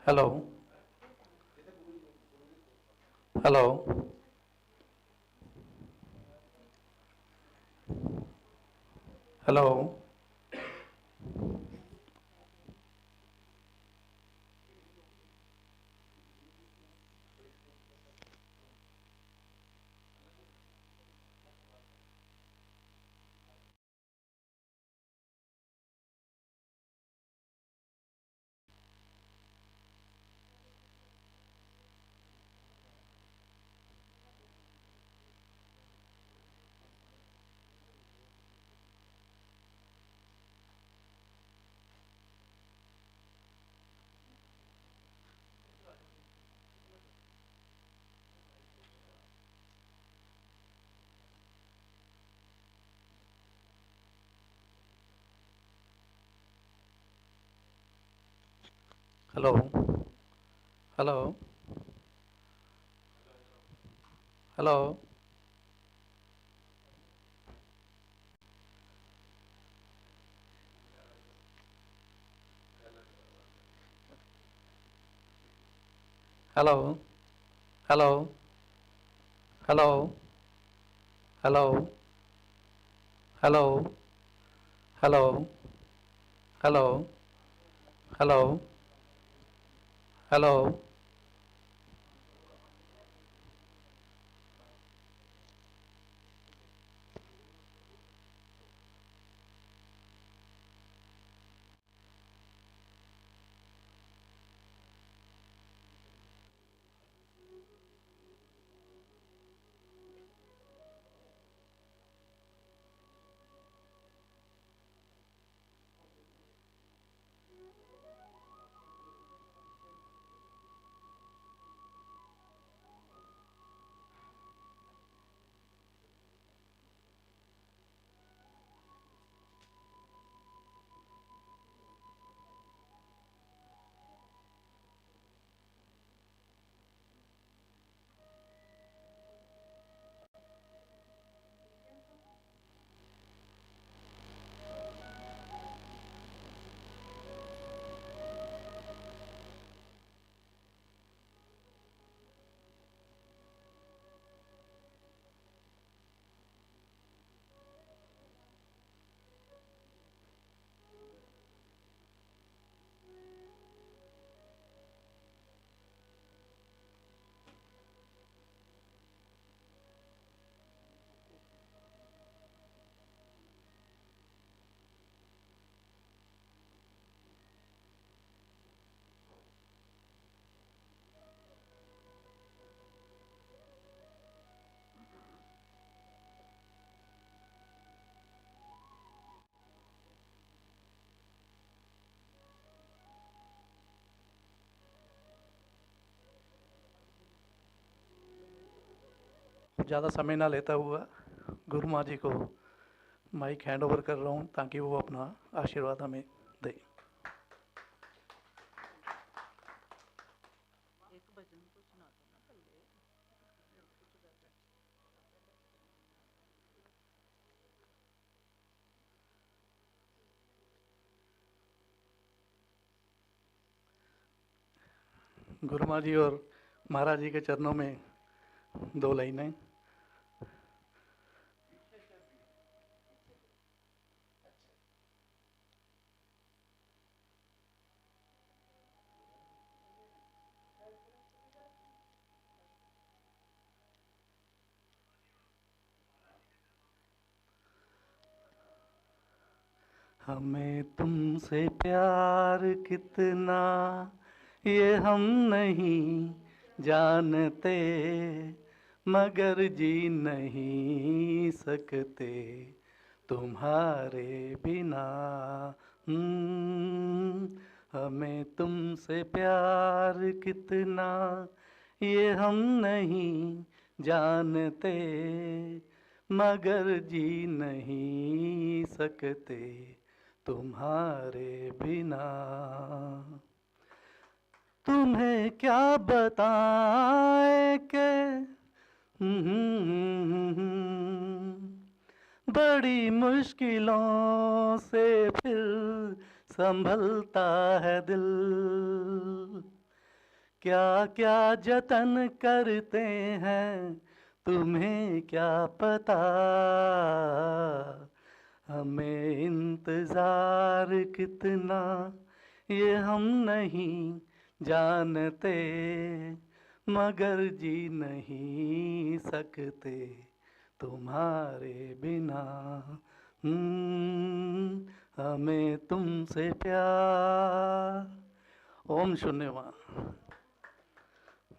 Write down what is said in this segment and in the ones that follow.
Hello. Hello. Hello. Hello. Hello. Hello. Hello. Hello. Hello. Hello. Hello. Hello. Hello. Hello. Hello. ज़्यादा समय ना लेता हुआ गुरु माँ जी को माइक हैंड ओवर कर रहा हूँ ताकि वो अपना आशीर्वाद हमें दें। एक भजन तो सुना दो ना पहले। कुछ गा दो। गुरु माँ जी और महाराज जी के चरणों में दो लाइनें। हमें तुमसे प्यार कितना ये हम नहीं जानते, मगर जी नहीं सकते तुम्हारे बिना। हमें तुमसे प्यार कितना ये हम नहीं जानते, मगर जी नहीं सकते तुम्हारे बिना। तुम्हें क्या बताएं कि बड़ी मुश्किलों से फिर संभलता है दिल। क्या क्या जतन करते हैं तुम्हें क्या पता, हमें इंतजार कितना ये हम नहीं जानते, मगर जी नहीं सकते तुम्हारे बिना। हमें तुमसे प्यार। ओम शून्य माँ।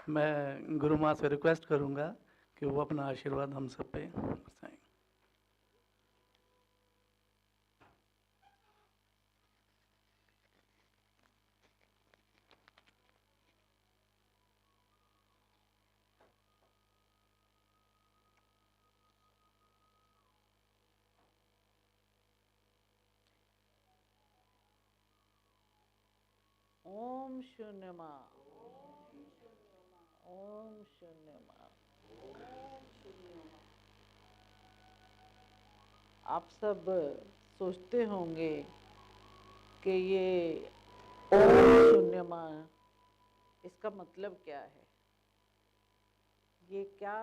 मैं गुरु माँ से रिक्वेस्ट करूँगा कि वो अपना आशीर्वाद हम सब पे बरसाएं। ओम शून्य माँ। ओम शून्य माँ। आप सब सोचते होंगे कि ये ओम शून्य माँ इसका मतलब क्या है। ये क्या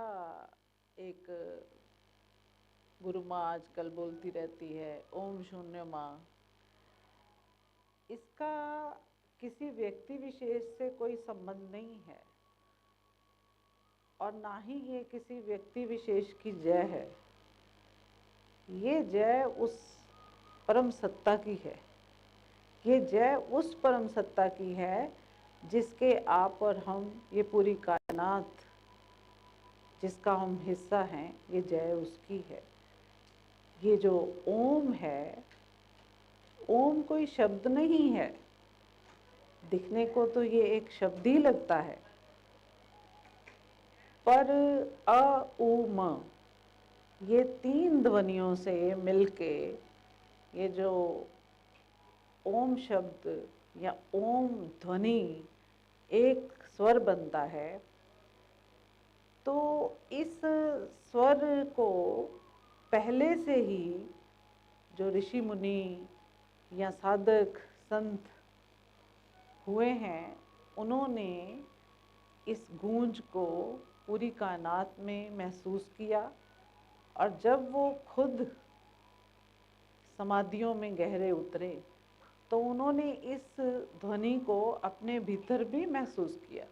एक गुरु माँ आजकल बोलती रहती है ओम शून्य माँ। इसका किसी व्यक्ति विशेष से कोई संबंध नहीं है और ना ही ये किसी व्यक्ति विशेष की जय है। ये जय उस परम सत्ता की है। ये जय उस परम सत्ता की है जिसके आप और हम, ये पूरी कायनात जिसका हम हिस्सा हैं, ये जय उसकी है। ये जो ओम है, ओम कोई शब्द नहीं है। दिखने को तो ये एक शब्द ही लगता है, पर अ उ म ये 3 ध्वनियों से मिलके ये जो ओम शब्द या ओम ध्वनि एक स्वर बनता है। तो इस स्वर को पहले से ही जो ऋषि मुनि या साधक संत हुए हैं, उन्होंने इस गूंज को पूरी कायनात में महसूस किया और जब वो खुद समाधियों में गहरे उतरे तो उन्होंने इस ध्वनि को अपने भीतर भी महसूस किया।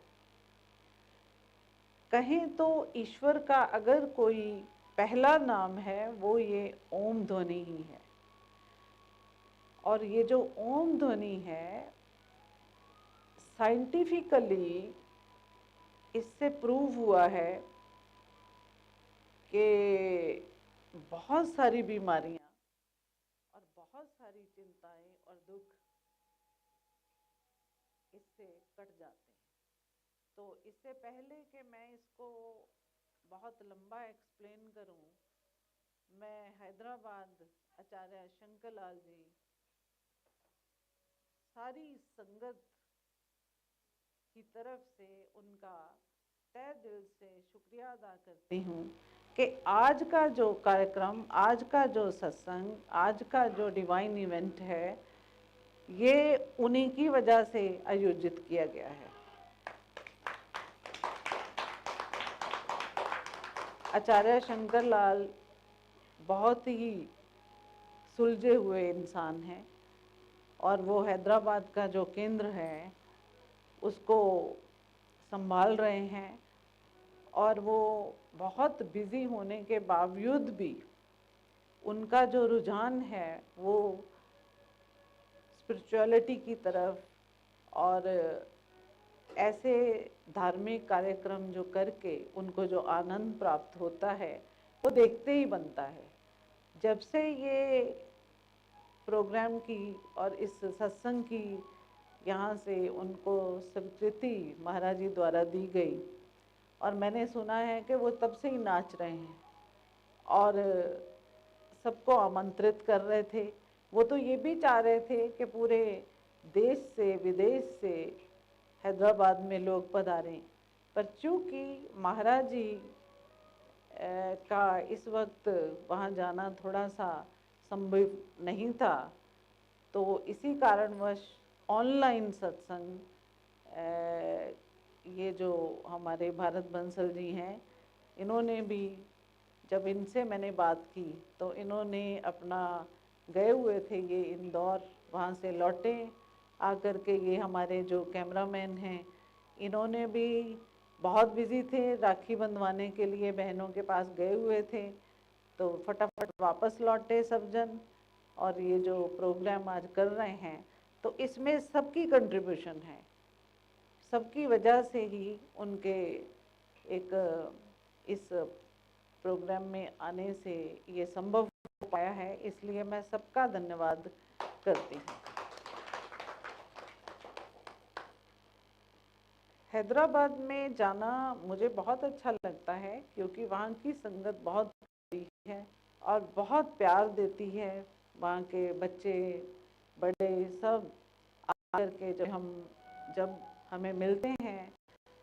कहें तो ईश्वर का अगर कोई पहला नाम है वो ये ओम ध्वनि ही है। और ये जो ओम ध्वनि है, साइंटिफिकली इससे प्रूव हुआ है कि बहुत सारी बीमारियां और बहुत सारी चिंताएं और दुख इससे कट जाते हैं। तो इससे पहले कि मैं इसको बहुत लंबा एक्सप्लेन करूं, मैं हैदराबाद आचार्य शंकर लाल जी सारी संगत की तरफ से उनका तहे दिल से शुक्रिया अदा करती हूँ कि आज का जो कार्यक्रम, आज का जो सत्संग, आज का जो डिवाइन इवेंट है, ये उन्हीं की वजह से आयोजित किया गया है। आचार्य शंकर लाल बहुत ही सुलझे हुए इंसान हैं और वो हैदराबाद का जो केंद्र है उसको संभाल रहे हैं और वो बहुत बिजी होने के बावजूद भी उनका जो रुझान है वो स्पिरिचुअलिटी की तरफ और ऐसे धार्मिक कार्यक्रम जो करके उनको जो आनंद प्राप्त होता है वो देखते ही बनता है। जब से ये प्रोग्राम की और इस सत्संग की यहाँ से उनको स्वीकृति महाराज जी द्वारा दी गई और मैंने सुना है कि वो तब से ही नाच रहे हैं और सबको आमंत्रित कर रहे थे। वो तो ये भी चाह रहे थे कि पूरे देश से विदेश से हैदराबाद में लोग पधारें, पर चूँकि महाराज जी का इस वक्त वहाँ जाना थोड़ा सा संभव नहीं था, तो इसी कारणवश ऑनलाइन सत्संग ये जो हमारे भारत बंसल जी हैं, इन्होंने भी, जब इनसे मैंने बात की तो इन्होंने अपना, गए हुए थे ये इंदौर, वहाँ से लौटे आकर के, ये हमारे जो कैमरामैन हैं इन्होंने भी, बहुत बिजी थे, राखी बंधवाने के लिए बहनों के पास गए हुए थे, तो फटाफट वापस लौटे सब जन, और ये जो प्रोग्राम आज कर रहे हैं तो इसमें सबकी कंट्रीब्यूशन है, सबकी वजह से ही उनके एक इस प्रोग्राम में आने से ये संभव हो पाया है, इसलिए मैं सबका धन्यवाद करती हूँ। हैदराबाद में जाना मुझे बहुत अच्छा लगता है क्योंकि वहाँ की संगत बहुत बड़ी है और बहुत प्यार देती है। वहाँ के बच्चे बड़े सब आकर के जब हमें मिलते हैं,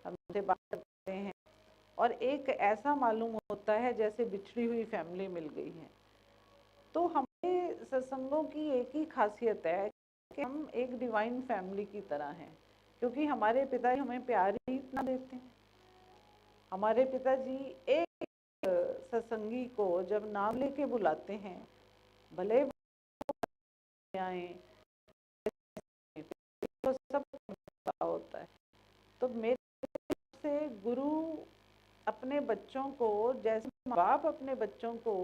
हमसे बात करते हैं, और एक ऐसा मालूम होता है जैसे बिछड़ी हुई फैमिली मिल गई है। तो हमारे सत्संगों की एक ही खासियत है कि हम एक डिवाइन फैमिली की तरह हैं, क्योंकि हमारे पिताजी हमें प्यार ही इतना देते हैं। हमारे पिताजी एक सत्संगी को जब नाम लेके बुलाते हैं, भले आए, तो सब होता है। तो मेरे से गुरु अपने बच्चों को, जैसे माँ बाप अपने बच्चों को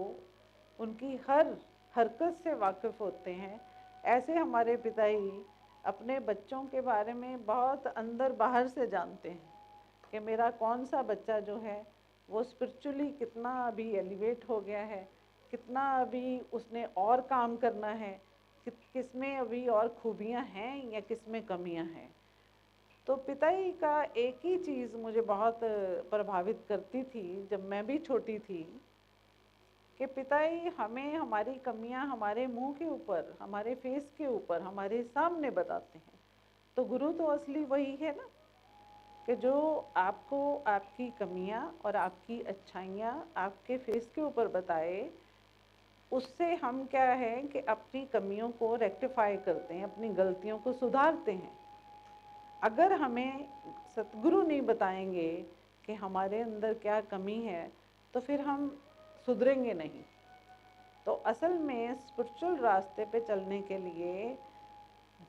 उनकी हर हरकत से वाकिफ होते हैं, ऐसे हमारे पिताजी अपने बच्चों के बारे में बहुत अंदर बाहर से जानते हैं कि मेरा कौन सा बच्चा जो है वो स्पिरिचुअली कितना अभी एलिवेट हो गया है, कितना अभी उसने और काम करना है, किसमें अभी और खूबियाँ हैं या किसमें कमियाँ हैं। तो पिताजी का एक ही चीज़ मुझे बहुत प्रभावित करती थी जब मैं भी छोटी थी, कि पिताजी हमें हमारी कमियां हमारे मुंह के ऊपर, हमारे फेस के ऊपर, हमारे सामने बताते हैं। तो गुरु तो असली वही है ना, कि जो आपको आपकी कमियां और आपकी अच्छाइयां आपके फेस के ऊपर बताए, उससे हम क्या है कि अपनी कमियों को रेक्टिफाई करते हैं, अपनी गलतियों को सुधारते हैं। अगर हमें सतगुरु नहीं बताएंगे कि हमारे अंदर क्या कमी है, तो फिर हम सुधरेंगे नहीं। तो असल में स्पिरिचुअल रास्ते पे चलने के लिए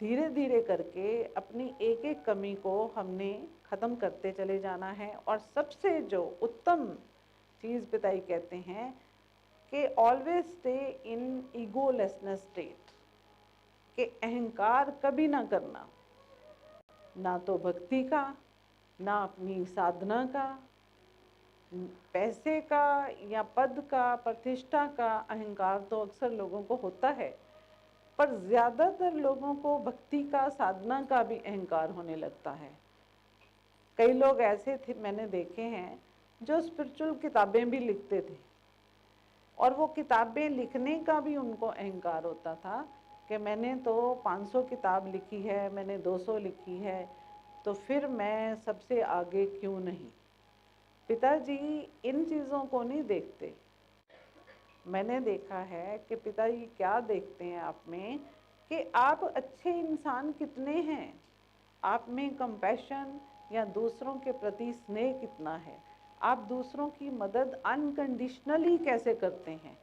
धीरे धीरे करके अपनी एक एक कमी को हमने ख़त्म करते चले जाना है। और सबसे जो उत्तम चीज़ पिताजी कहते हैं कि always stay in egolessness state, कि अहंकार कभी ना करना, ना तो भक्ति का, ना अपनी साधना का, पैसे का या पद का, प्रतिष्ठा का अहंकार तो अक्सर लोगों को होता है, पर ज़्यादातर लोगों को भक्ति का, साधना का भी अहंकार होने लगता है। कई लोग ऐसे थे, मैंने देखे हैं, जो स्पिरिचुअल किताबें भी लिखते थे, और वो किताबें लिखने का भी उनको अहंकार होता था कि मैंने तो 500 किताब लिखी है, मैंने 200 लिखी है, तो फिर मैं सबसे आगे क्यों नहीं। पिताजी इन चीज़ों को नहीं देखते। मैंने देखा है कि पिताजी क्या देखते हैं आप में, कि आप अच्छे इंसान कितने हैं, आप में कंपैशन या दूसरों के प्रति स्नेह कितना है, आप दूसरों की मदद अनकंडीशनली कैसे करते हैं।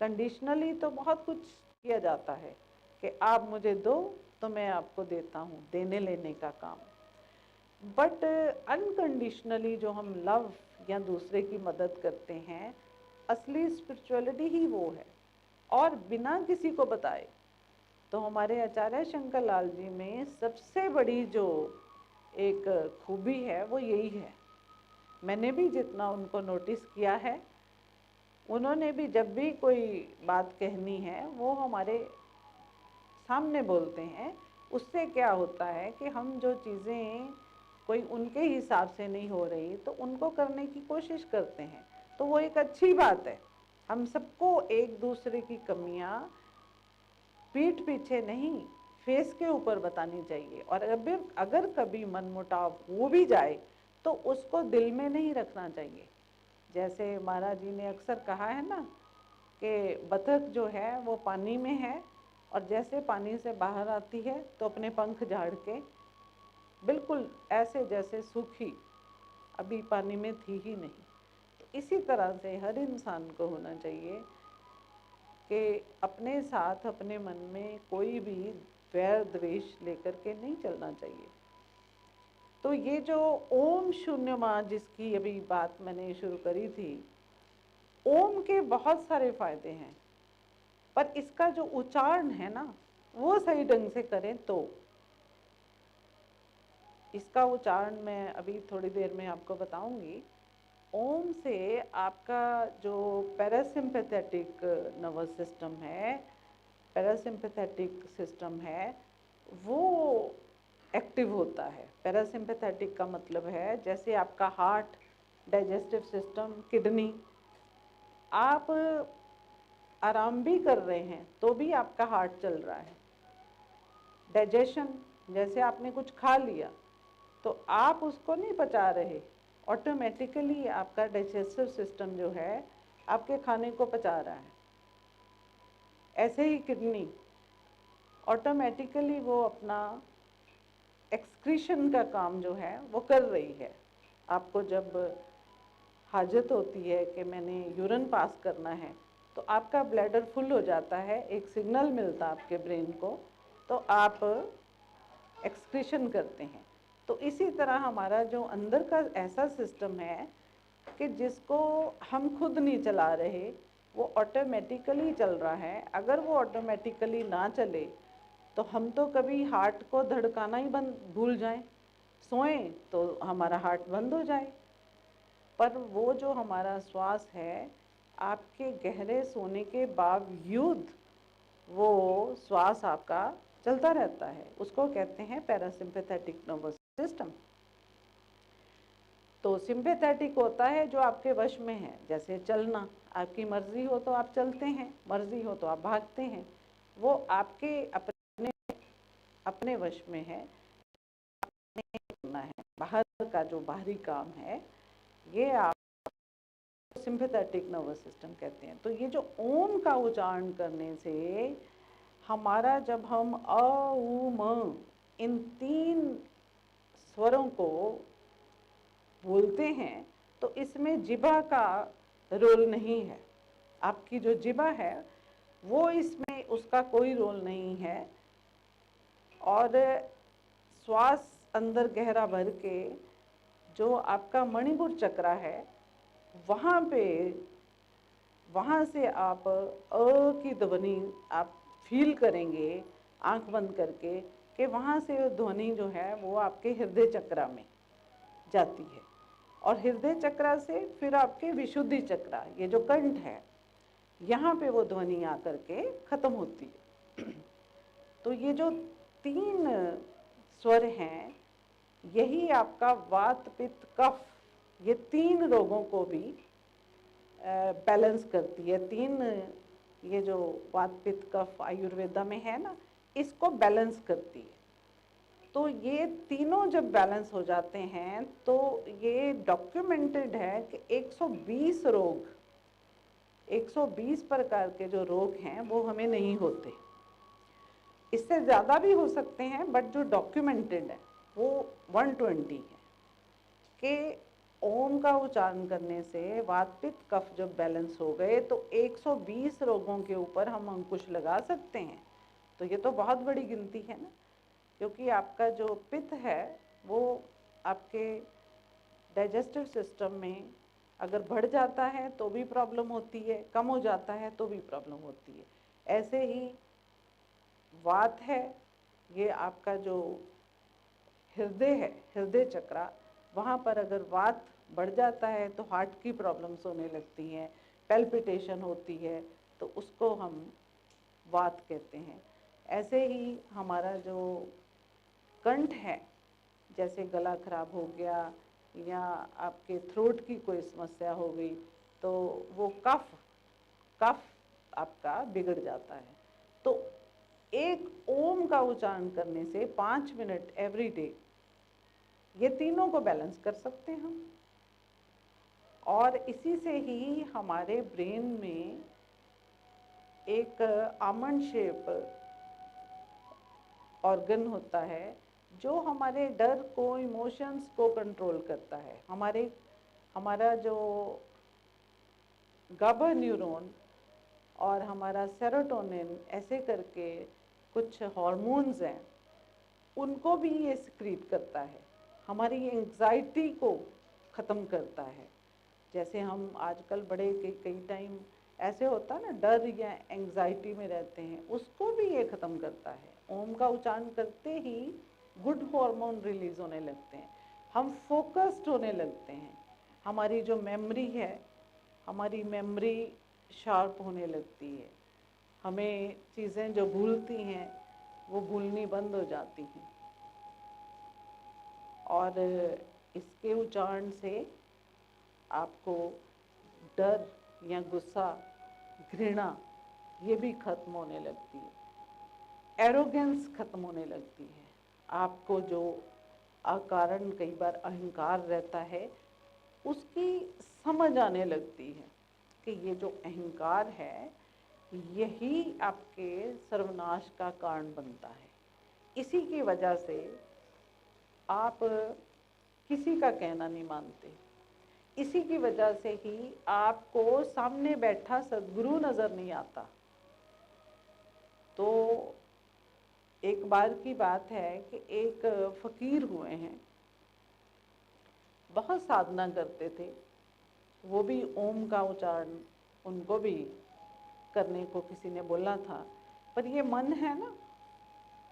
कंडीशनली तो बहुत कुछ किया जाता है कि आप मुझे दो तो मैं आपको देता हूँ, देने लेने का काम। बट अनकंडीशनली जो हम लव या दूसरे की मदद करते हैं, असली स्पिरिचुअलिटी ही वो है, और बिना किसी को बताए। तो हमारे आचार्य शंकर लाल जी में सबसे बड़ी जो एक खूबी है वो यही है। मैंने भी जितना उनको नोटिस किया है, उन्होंने भी जब भी कोई बात कहनी है वो हमारे सामने बोलते हैं। उससे क्या होता है कि हम जो चीज़ें कोई उनके हिसाब से नहीं हो रही तो उनको करने की कोशिश करते हैं, तो वो एक अच्छी बात है। हम सबको एक दूसरे की कमियां पीठ पीछे नहीं, फेस के ऊपर बतानी चाहिए। और अगर कभी मनमुटाव हो भी जाए तो उसको दिल में नहीं रखना चाहिए। जैसे महाराज जी ने अक्सर कहा है ना कि बतख जो है वो पानी में है, और जैसे पानी से बाहर आती है तो अपने पंख झाड़ के बिल्कुल ऐसे जैसे सूखी अभी पानी में थी ही नहीं। तो इसी तरह से हर इंसान को होना चाहिए कि अपने साथ अपने मन में कोई भी वैर द्वेष लेकर के नहीं चलना चाहिए। तो ये जो ओम शून्य माँ जिसकी अभी बात मैंने शुरू करी थी, ओम के बहुत सारे फायदे हैं, पर इसका जो उच्चारण है ना, वो सही ढंग से करें तो इसका उच्चारण मैं अभी थोड़ी देर में आपको बताऊंगी। ओम से आपका जो पैरासिम्पैथेटिक नर्वस सिस्टम है, पैरासिम्पैथेटिक सिस्टम है, वो एक्टिव होता है। पैरासिम्पैथेटिक का मतलब है जैसे आपका हार्ट, डाइजेस्टिव सिस्टम, किडनी, आप आराम भी कर रहे हैं तो भी आपका हार्ट चल रहा है। डाइजेशन, जैसे आपने कुछ खा लिया तो आप उसको नहीं पचा रहे, ऑटोमेटिकली आपका डाइजेस्टिव सिस्टम जो है आपके खाने को पचा रहा है। ऐसे ही किडनी, ऑटोमेटिकली वो अपना एक्सक्रीशन का काम जो है वो कर रही है। आपको जब हाजत होती है कि मैंने यूरिन पास करना है तो आपका ब्लैडर फुल हो जाता है, एक सिग्नल मिलता आपके ब्रेन को, तो आप एक्सक्रीशन करते हैं। तो इसी तरह हमारा जो अंदर का ऐसा सिस्टम है कि जिसको हम खुद नहीं चला रहे, वो ऑटोमेटिकली चल रहा है। अगर वो ऑटोमेटिकली ना चले तो हम तो कभी हार्ट को धड़काना ही बंद भूल जाएं, सोएं तो हमारा हार्ट बंद हो जाए। पर वो जो हमारा श्वास है, आपके गहरे सोने के बावजूद वो श्वास आपका चलता रहता है, उसको कहते हैं पैरासिम्पैथेटिक नर्वस सिस्टम। तो सिम्पैथेटिक होता है जो आपके वश में है, जैसे चलना, आपकी मर्जी हो तो आप चलते हैं, मर्जी हो तो आप भागते हैं, वो आपके अपने वश में है। करना है बाहर का जो बाहरी काम है, ये आप सिम्पैथेटिक नर्वस सिस्टम कहते हैं। तो ये जो ओम का उच्चारण करने से हमारा, जब हम अ उ म इन 3 स्वरों को बोलते हैं तो इसमें जिह्वा का रोल नहीं है। आपकी जो जिह्वा है वो इसमें उसका कोई रोल नहीं है। और श्वास अंदर गहरा भर के जो आपका मणिपुर चक्र है, वहाँ पे, वहाँ से आप अ की ध्वनि आप फील करेंगे आंख बंद करके कि वहाँ से ध्वनि जो है वो आपके हृदय चक्र में जाती है, और हृदय चक्र से फिर आपके विशुद्धि चक्र, ये जो कंठ है, यहाँ पे वो ध्वनि आकर के खत्म होती है। तो ये जो 3 स्वर हैं, यही आपका वात पित्त कफ, ये 3 रोगों को भी बैलेंस करती है। 3 ये जो वात पित्त कफ आयुर्वेदा में है ना, इसको बैलेंस करती है। तो ये तीनों जब बैलेंस हो जाते हैं तो ये डॉक्यूमेंटेड है कि 120 प्रकार के जो रोग हैं वो हमें नहीं होते। इससे ज़्यादा भी हो सकते हैं, बट जो डॉक्यूमेंटेड है वो 120 है कि ओम का उच्चारण करने से वात पित्त कफ जब बैलेंस हो गए तो 120 रोगों के ऊपर हम अंकुश लगा सकते हैं। तो ये तो बहुत बड़ी गिनती है ना, क्योंकि आपका जो पित्त है वो आपके डाइजेस्टिव सिस्टम में अगर बढ़ जाता है तो भी प्रॉब्लम होती है, कम हो जाता है तो भी प्रॉब्लम होती है। ऐसे ही वात है, ये आपका जो हृदय है, हृदय चक्र, वहाँ पर अगर वात बढ़ जाता है तो हार्ट की प्रॉब्लम्स होने लगती हैं, पैल्पिटेशन होती है, तो उसको हम वात कहते हैं। ऐसे ही हमारा जो कंठ है, जैसे गला खराब हो गया या आपके थ्रोट की कोई समस्या हो गई तो वो कफ आपका बिगड़ जाता है। तो एक ओम का उच्चारण करने से 5 मिनट एवरी डे ये तीनों को बैलेंस कर सकते हैं हम। और इसी से ही हमारे ब्रेन में एक आमंड शेप ऑर्गन होता है जो हमारे डर को, इमोशंस को कंट्रोल करता है। हमारा जो गाबा न्यूरॉन और हमारा सेरोटोनिन ऐसे करके कुछ हार्मोन्स हैं, उनको भी ये सिक्रीट करता है, हमारी एंग्जाइटी को ख़त्म करता है। जैसे हम आजकल बड़े कई टाइम ऐसे होता है ना, डर या एंग्जाइटी में रहते हैं, उसको भी ये ख़त्म करता है। ओम का उच्चारण करते ही गुड हार्मोन रिलीज होने लगते हैं, हम फोकस्ड होने लगते हैं, हमारी जो मेमोरी है, हमारी मेमोरी शार्प होने लगती है, हमें चीज़ें जो भूलती हैं वो भूलनी बंद हो जाती हैं। और इसके उच्चारण से आपको डर या गुस्सा, घृणा, ये भी खत्म होने लगती है, एरोगेंस खत्म होने लगती है। आपको जो अकारण कई बार अहंकार रहता है, उसकी समझ आने लगती है कि ये जो अहंकार है, यही आपके सर्वनाश का कारण बनता है। इसी की वजह से आप किसी का कहना नहीं मानते, इसी की वजह से ही आपको सामने बैठा सद्गुरु नज़र नहीं आता। तो एक बार की बात है कि एक फ़कीर हुए हैं, बहुत साधना करते थे, वो भी ओम का उच्चारण उनको भी करने को किसी ने बोला था, पर ये मन है ना,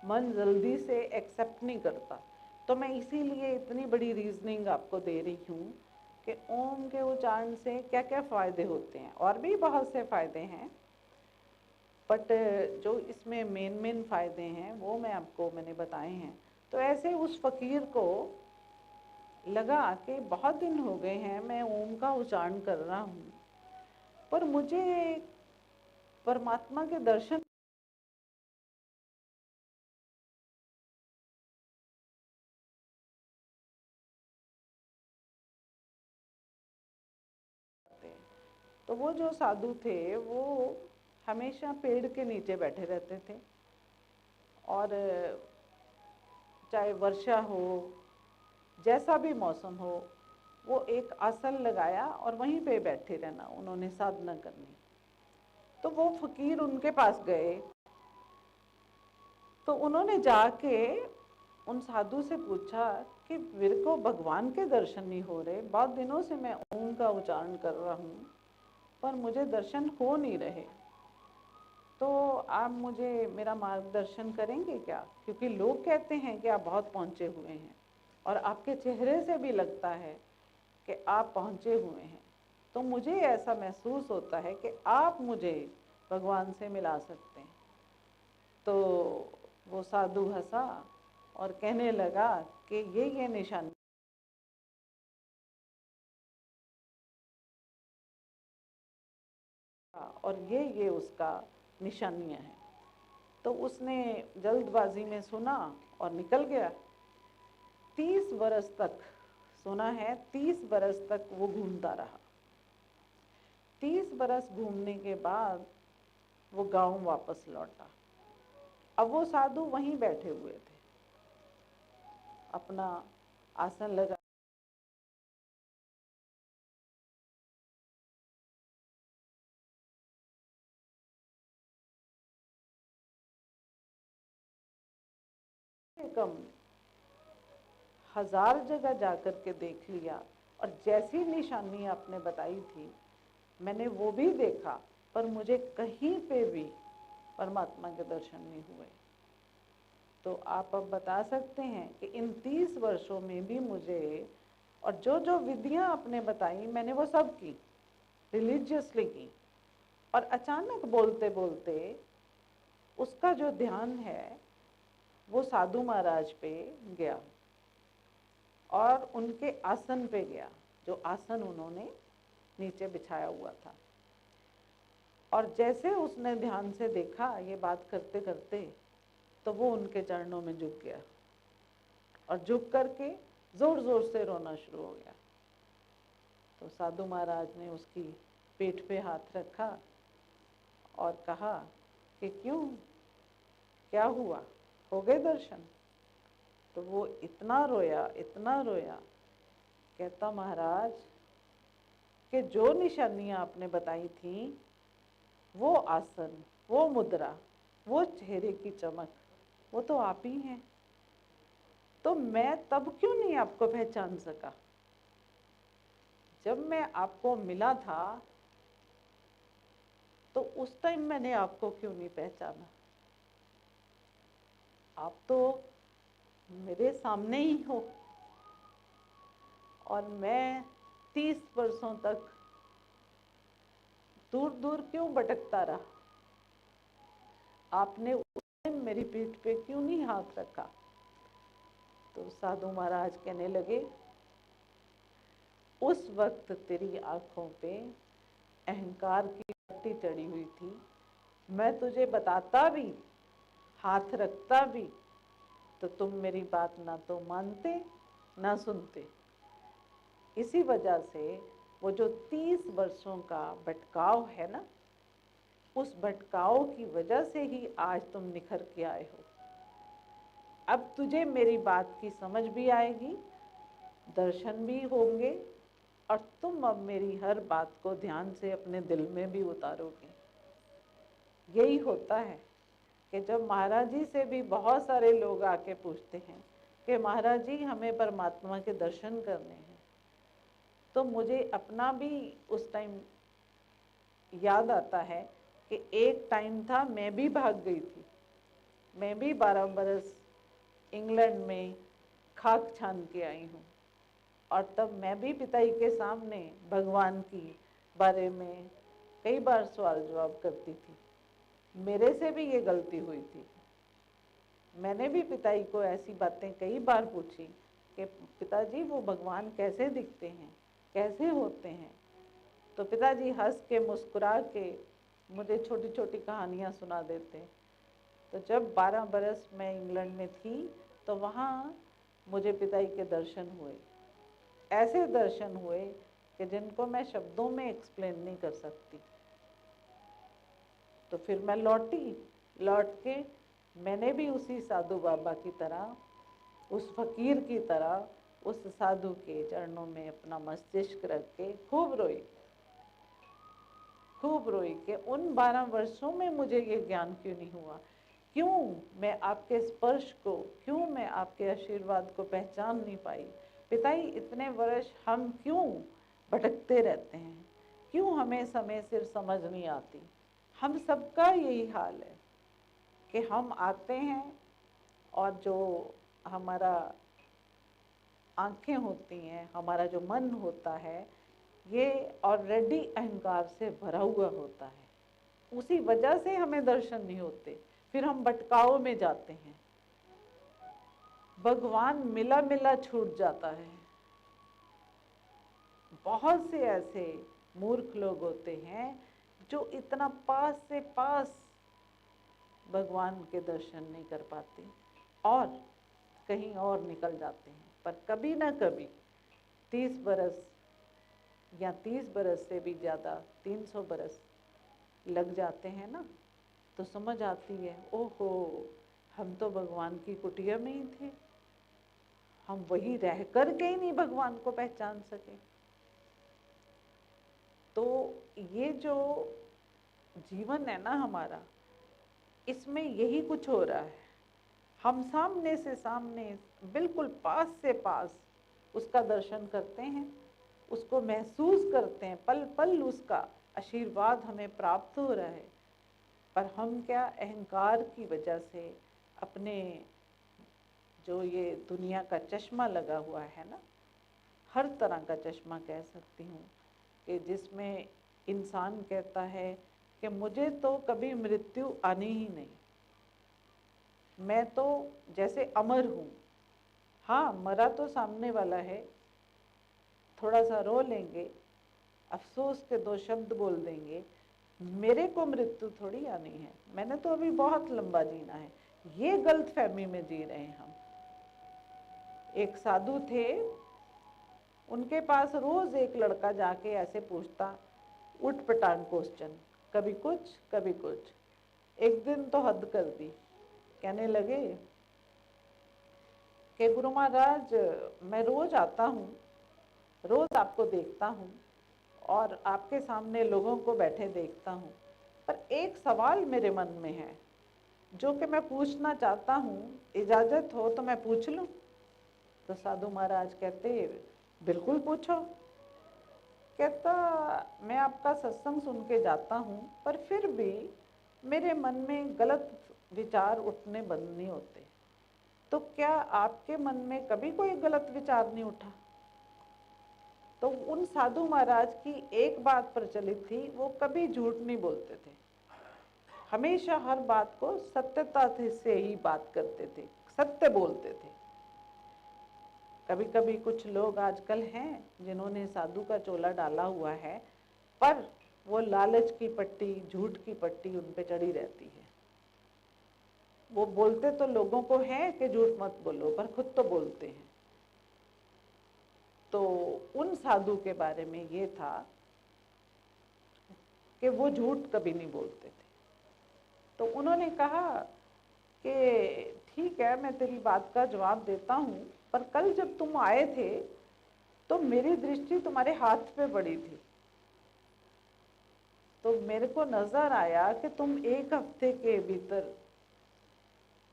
मन जल्दी से एक्सेप्ट नहीं करता। तो मैं इसीलिए इतनी बड़ी रीजनिंग आपको दे रही हूँ कि ओम के उच्चारण से क्या क्या फ़ायदे होते हैं। और भी बहुत से फ़ायदे हैं, बट जो इसमें मेन फ़ायदे हैं वो मैंने बताए हैं। तो ऐसे उस फ़कीर को लगा कि बहुत दिन हो गए हैं मैं ओम का उच्चारण कर रहा हूँ, पर मुझे परमात्मा के दर्शन करते हैं। तो वो जो साधु थे वो हमेशा पेड़ के नीचे बैठे रहते थे, और चाहे वर्षा हो, जैसा भी मौसम हो, वो एक आसन लगाया और वहीं पे बैठे रहना, उन्होंने साधना करनी। तो वो फ़कीर उनके पास गए, तो उन्होंने जाके उन साधु से पूछा कि मेरे को भगवान के दर्शन नहीं हो रहे, बहुत दिनों से मैं ओम का उच्चारण कर रहा हूँ, पर मुझे दर्शन हो नहीं रहे, तो आप मुझे मेरा मार्गदर्शन करेंगे क्या? क्योंकि लोग कहते हैं कि आप बहुत पहुँचे हुए हैं, और आपके चेहरे से भी लगता है कि आप पहुँचे हुए हैं। तो मुझे ऐसा महसूस होता है कि आप मुझे भगवान से मिला सकते हैं। तो वो साधु हंसा और कहने लगा कि ये निशानी, और ये उसका निशानियाँ हैं। तो उसने जल्दबाजी में सुना और निकल गया। 30 बरस तक, सुना है 30 बरस तक वो घूमता रहा। 30 बरस घूमने के बाद वो गांव वापस लौटा। अब वो साधु वहीं बैठे हुए थे, अपना आसन लगा कम 1000 जगह जाकर के देख लिया, और जैसी निशानी आपने बताई थी मैंने वो भी देखा, पर मुझे कहीं पे भी परमात्मा के दर्शन नहीं हुए। तो आप अब बता सकते हैं कि इन 30 वर्षों में भी मुझे, और जो जो विधियां आपने बताई मैंने वो सब की, रिलीजियसली की, और अचानक बोलते बोलते उसका जो ध्यान है वो साधु महाराज पे गया और उनके आसन पे गया, जो आसन उन्होंने नीचे बिछाया हुआ था। और जैसे उसने ध्यान से देखा ये बात करते करते, तो वो उनके चरणों में झुक गया, और झुक करके जोर जोर से रोना शुरू हो गया। तो साधु महाराज ने उसकी पेट पे हाथ रखा और कहा कि क्यों, क्या हुआ, हो गए दर्शन? तो वो इतना रोया, इतना रोया, कहता महाराज कि जो निशानियां आपने बताई थी, वो आसन, वो मुद्रा, वो चेहरे की चमक, वो तो आप ही हैं। तो मैं तब क्यों नहीं आपको पहचान सका? जब मैं आपको मिला था तो उस टाइम मैंने आपको क्यों नहीं पहचाना? आप तो मेरे सामने ही हो, और मैं 30 वर्षों तक दूर दूर क्यों भटकता रहा? आपने उस टाइम मेरी पीठ पे क्यों नहीं हाथ रखा? तो साधु महाराज कहने लगे, उस वक्त तेरी आंखों पे अहंकार की पट्टी चढ़ी हुई थी। मैं तुझे बताता भी, हाथ रखता भी, तो तुम मेरी बात ना तो मानते ना सुनते। इसी वजह से वो जो 30 वर्षों का भटकाव है ना, उस भटकाव की वजह से ही आज तुम निखर के आए हो। अब तुझे मेरी बात की समझ भी आएगी, दर्शन भी होंगे, और तुम अब मेरी हर बात को ध्यान से अपने दिल में भी उतारोगे। यही होता है कि जब महाराज जी से भी बहुत सारे लोग आके पूछते हैं कि महाराज जी हमें परमात्मा के दर्शन करने हैं, तो मुझे अपना भी उस टाइम याद आता है कि एक टाइम था मैं भी भाग गई थी। मैं भी 12 बरस इंग्लैंड में खाक छान के आई हूँ, और तब मैं भी पिताजी के सामने भगवान की बारे में कई बार सवाल जवाब करती थी। मेरे से भी ये गलती हुई थी। मैंने भी पिताजी को ऐसी बातें कई बार पूछी कि पिताजी वो भगवान कैसे दिखते हैं, कैसे होते हैं? तो पिताजी हंस के मुस्कुरा के मुझे छोटी छोटी कहानियाँ सुना देते। तो जब 12 बरस मैं इंग्लैंड में थी तो वहाँ मुझे पिताजी के दर्शन हुए, ऐसे दर्शन हुए कि जिनको मैं शब्दों में एक्सप्लेन नहीं कर सकती। तो फिर मैं लौट के मैंने भी उसी साधु बाबा की तरह, उस फकीर की तरह, उस साधु के चरणों में अपना मस्तिष्क रख के खूब रोई कि उन 12 वर्षों में मुझे ये ज्ञान क्यों नहीं हुआ? क्यों मैं आपके स्पर्श को, क्यों मैं आपके आशीर्वाद को पहचान नहीं पाई? पिताजी इतने वर्ष हम क्यों भटकते रहते हैं? क्यों हमें समय सिर समझ नहीं आती? हम सबका यही हाल है कि हम आते हैं और जो हमारा आंखें होती हैं, हमारा जो मन होता है, ये ऑलरेडी अहंकार से भरा हुआ होता है। उसी वजह से हमें दर्शन नहीं होते, फिर हम भटकाव में जाते हैं। भगवान मिला मिला छूट जाता है। बहुत से ऐसे मूर्ख लोग होते हैं जो इतना पास से पास भगवान के दर्शन नहीं कर पाते और कहीं और निकल जाते हैं। पर कभी ना कभी 30 बरस या 30 बरस से भी ज़्यादा 300 बरस लग जाते हैं ना, तो समझ आती है, ओहो हम तो भगवान की कुटिया में ही थे, हम वही रह कर के ही नहीं भगवान को पहचान सके। तो ये जो जीवन है ना हमारा, इसमें यही कुछ हो रहा है। हम सामने से सामने, बिल्कुल पास से पास उसका दर्शन करते हैं, उसको महसूस करते हैं, पल पल उसका आशीर्वाद हमें प्राप्त हो रहा है। पर हम क्या अहंकार की वजह से अपने जो ये दुनिया का चश्मा लगा हुआ है ना, हर तरह का चश्मा कह सकती हूँ, कि जिसमें इंसान कहता है कि मुझे तो कभी मृत्यु आनी ही नहीं, मैं तो जैसे अमर हूँ। हाँ, मरा तो सामने वाला है, थोड़ा सा रो लेंगे, अफसोस के 2 शब्द बोल देंगे, मेरे को मृत्यु थोड़ी आनी है, मैंने तो अभी बहुत लंबा जीना है। ये गलत फहमी में जी रहे हैं हम। एक साधु थे, उनके पास रोज एक लड़का जाके ऐसे पूछता, उठ पटांग क्वेश्चन, कभी कुछ कभी कुछ। एक दिन तो हद कर दी, कहने लगे कि गुरु महाराज, मैं रोज आता हूँ, रोज आपको देखता हूँ और आपके सामने लोगों को बैठे देखता हूँ, पर एक सवाल मेरे मन में है जो कि मैं पूछना चाहता हूँ, इजाज़त हो तो मैं पूछ लूँ? तो साधु महाराज कहते, बिल्कुल पूछो। कहता, मैं आपका सत्संग सुन के जाता हूँ, पर फिर भी मेरे मन में गलत विचार उठने बंद नहीं होते। तो क्या आपके मन में कभी कोई गलत विचार नहीं उठा? तो उन साधु महाराज की एक बात प्रचलित थी, वो कभी झूठ नहीं बोलते थे, हमेशा हर बात को सत्यता से ही बात करते थे, सत्य बोलते थे। कभी कभी कुछ लोग आजकल हैं जिन्होंने साधु का चोला डाला हुआ है, पर वो लालच की पट्टी, झूठ की पट्टी उन पे चढ़ी रहती है। वो बोलते तो लोगों को हैं कि झूठ मत बोलो, पर खुद तो बोलते हैं। तो उन साधु के बारे में ये था कि वो झूठ कभी नहीं बोलते थे। तो उन्होंने कहा कि ठीक है, मैं तेरी बात का जवाब देता हूँ, पर कल जब तुम आए थे तो मेरी दृष्टि तुम्हारे हाथ पे पड़ी थी, तो मेरे को नजर आया कि तुम एक हफ्ते के भीतर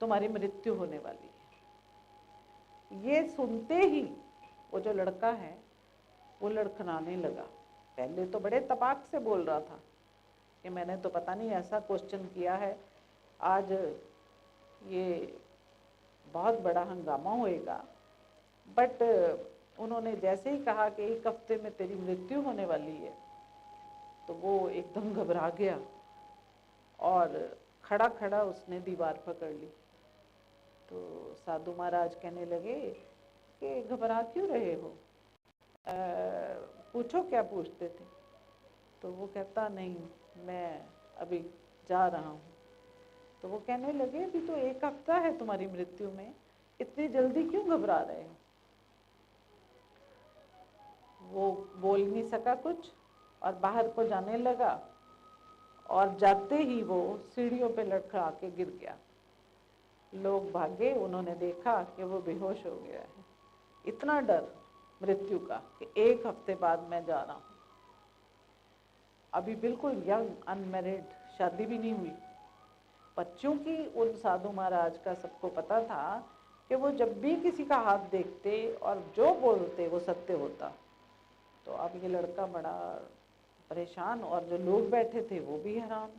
तुम्हारी मृत्यु होने वाली है। ये सुनते ही वो जो लड़का है वो लड़खड़ाने लगा। पहले तो बड़े तपाक से बोल रहा था कि मैंने तो पता नहीं ऐसा क्वेश्चन किया है, आज ये बहुत बड़ा हंगामा होएगा। बट उन्होंने जैसे ही कहा कि एक हफ्ते में तेरी मृत्यु होने वाली है, तो वो एकदम घबरा गया और खड़ा खड़ा उसने दीवार पकड़ ली। तो साधु महाराज कहने लगे कि घबरा क्यों रहे हो, पूछो क्या पूछते थे। तो वो कहता, नहीं, मैं अभी जा रहा हूँ। तो वो कहने लगे, अभी तो एक हफ्ता है तुम्हारी मृत्यु में, इतनी जल्दी क्यों घबरा रहे हो? वो बोल नहीं सका कुछ और बाहर को जाने लगा, और जाते ही वो सीढ़ियों पे लड़खड़ा के गिर गया। लोग भागे, उन्होंने देखा कि वो बेहोश हो गया है। इतना डर मृत्यु का कि एक हफ्ते बाद मैं जा रहा हूँ। अभी बिल्कुल यंग, अनमैरिड, शादी भी नहीं हुई। पर चूंकि उन साधु महाराज का सबको पता था कि वो जब भी किसी का हाथ देखते और जो बोलते वो सत्य होता, तो अब ये लड़का बड़ा परेशान, और जो लोग बैठे थे वो भी हैरान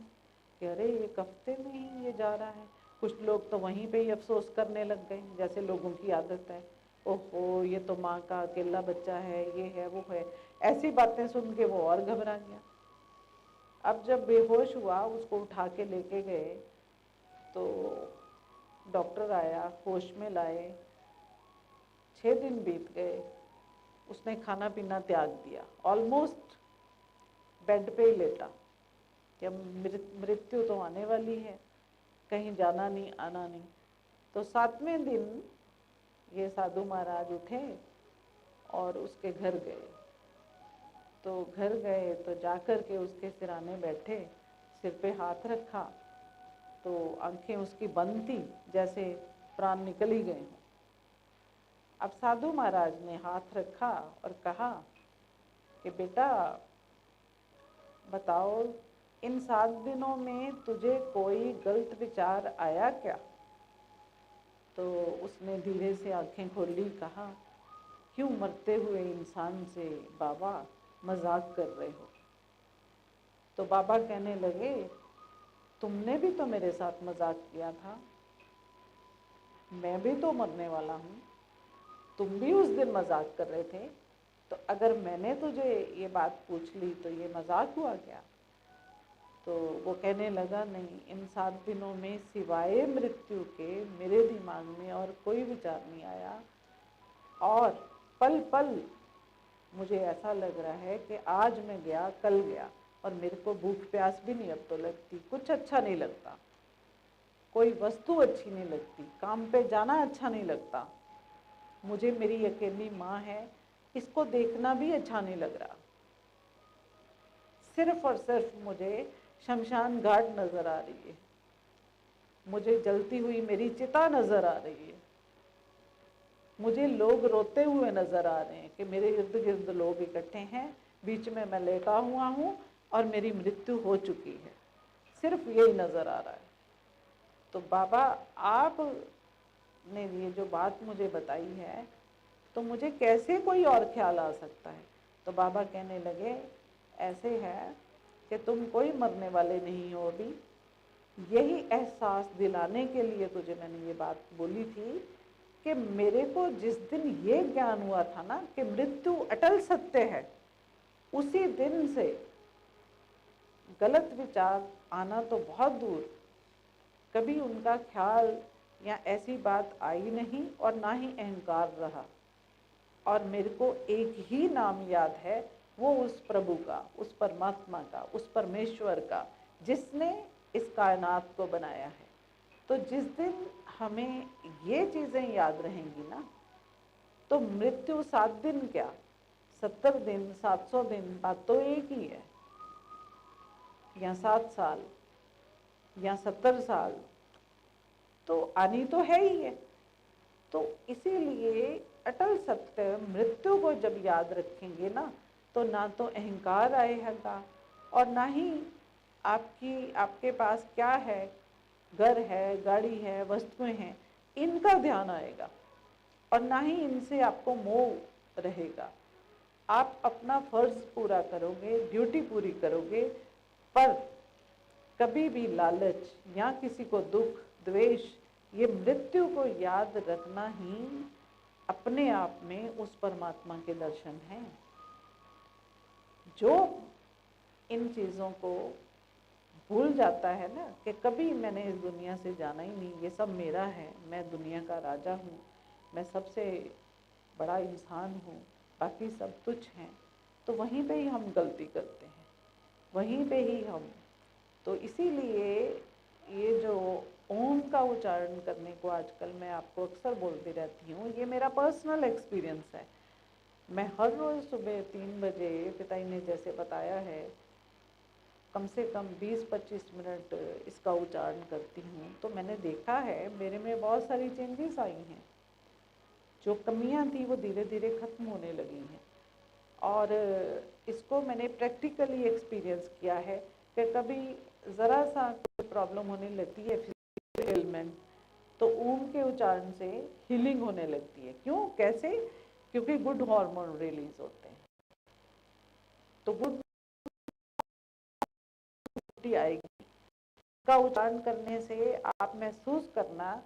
कि अरे एक हफ्ते में ही ये जा रहा है। कुछ लोग तो वहीं पे ही अफसोस करने लग गए, जैसे लोगों की आदत है, ओहो ये तो माँ का अकेला बच्चा है, ये है वो है। ऐसी बातें सुन के वो और घबरा गया। अब जब बेहोश हुआ, उसको उठा के लेके गए, तो डॉक्टर आया, होश में लाए। 6 दिन बीत गए, उसने खाना पीना त्याग दिया, ऑलमोस्ट बेड पे ही लेटा कि मृत्यु तो आने वाली है, कहीं जाना नहीं, आना नहीं। तो 7वें दिन ये साधु महाराज उठे और उसके घर गए। तो घर गए तो जाकर के उसके सिराने बैठे, सिर पे हाथ रखा, तो आंखें उसकी बंद थी, जैसे प्राण निकल ही गए हों। अब साधु महाराज ने हाथ रखा और कहा कि बेटा बताओ, इन 7 दिनों में तुझे कोई गलत विचार आया क्या? तो उसने धीरे से आंखें खोली, कहा, क्यों मरते हुए इंसान से बाबा मजाक कर रहे हो? तो बाबा कहने लगे, तुमने भी तो मेरे साथ मजाक किया था, मैं भी तो मरने वाला हूँ, तुम भी उस दिन मजाक कर रहे थे, तो अगर मैंने तुझे ये बात पूछ ली तो ये मजाक हुआ क्या? तो वो कहने लगा, नहीं, इन 7 दिनों में सिवाय मृत्यु के मेरे दिमाग में और कोई विचार नहीं आया, और पल पल मुझे ऐसा लग रहा है कि आज मैं गया कल गया, और मेरे को भूख प्यास भी नहीं अब तो लगती, कुछ अच्छा नहीं लगता, कोई वस्तु अच्छी नहीं लगती, काम पे जाना अच्छा नहीं लगता, मुझे मेरी अकेली माँ है, इसको देखना भी अच्छा नहीं लग रहा, सिर्फ और सिर्फ मुझे शमशान घाट नजर आ रही है, मुझे जलती हुई मेरी चिता नजर आ रही है, मुझे लोग रोते हुए नजर आ रहे हैं कि मेरे इर्द गिर्द लोग इकट्ठे हैं, बीच में मैं लेटा हुआ हूँ और मेरी मृत्यु हो चुकी है, सिर्फ यही नजर आ रहा है। तो बाबा आपने ये जो बात मुझे बताई है, तो मुझे कैसे कोई और ख्याल आ सकता है? तो बाबा कहने लगे, ऐसे है कि तुम कोई मरने वाले नहीं हो अभी, यही एहसास दिलाने के लिए तुझे मैंने ये बात बोली थी कि मेरे को जिस दिन ये ज्ञान हुआ था ना कि मृत्यु अटल सत्य है, उसी दिन से गलत विचार आना तो बहुत दूर, कभी उनका ख्याल या ऐसी बात आई नहीं और ना ही अहंकार रहा। और मेरे को एक ही नाम याद है, वो उस प्रभु का, उस परमात्मा का, उस परमेश्वर का, जिसने इस कायनात को बनाया है। तो जिस दिन हमें ये चीज़ें याद रहेंगी ना, तो मृत्यु 7 दिन क्या, 70 दिन, 700 दिन, बात तो एक ही है, या 7 साल या 70 साल, तो आनी तो है ही है। तो इसीलिए अटल सत्य मृत्यु को जब याद रखेंगे ना, तो ना तो अहंकार आएगा और ना ही आपके पास क्या है, घर है, गाड़ी है, वस्तुएं हैं, इनका ध्यान आएगा, और ना ही इनसे आपको मोह रहेगा। आप अपना फर्ज पूरा करोगे, ड्यूटी पूरी करोगे, पर कभी भी लालच या किसी को दुख, द्वेष, ये मृत्यु को याद रखना ही अपने आप में उस परमात्मा के दर्शन हैं। जो इन चीज़ों को भूल जाता है ना कि कभी मैंने इस दुनिया से जाना ही नहीं, ये सब मेरा है, मैं दुनिया का राजा हूँ, मैं सबसे बड़ा इंसान हूँ, बाकी सब तुच्छ हैं, तो वहीं पे ही हम गलती करते हैं, वहीं पे ही हम। तो इसीलिए ये जो ओम का उच्चारण करने को आजकल मैं आपको अक्सर बोलती रहती हूँ, ये मेरा पर्सनल एक्सपीरियंस है। मैं हर रोज़ सुबह 3 बजे पिताजी ने जैसे बताया है, कम से कम 20-25 मिनट इसका उच्चारण करती हूँ, तो मैंने देखा है मेरे में बहुत सारी चेंजेस आई हैं। जो कमियाँ थी वो धीरे धीरे ख़त्म होने लगी हैं। और इसको मैंने प्रैक्टिकली एक्सपीरियंस किया है कि कभी ज़रा सा कोई प्रॉब्लम होने लगती है, फिजिकल एलिमेंट, तो ओम के उच्चारण से हीलिंग होने लगती है। क्यों, कैसे? क्योंकि गुड हार्मोन रिलीज होते हैं, तो गुड आएगी। का उच्चारण करने से आप महसूस करना,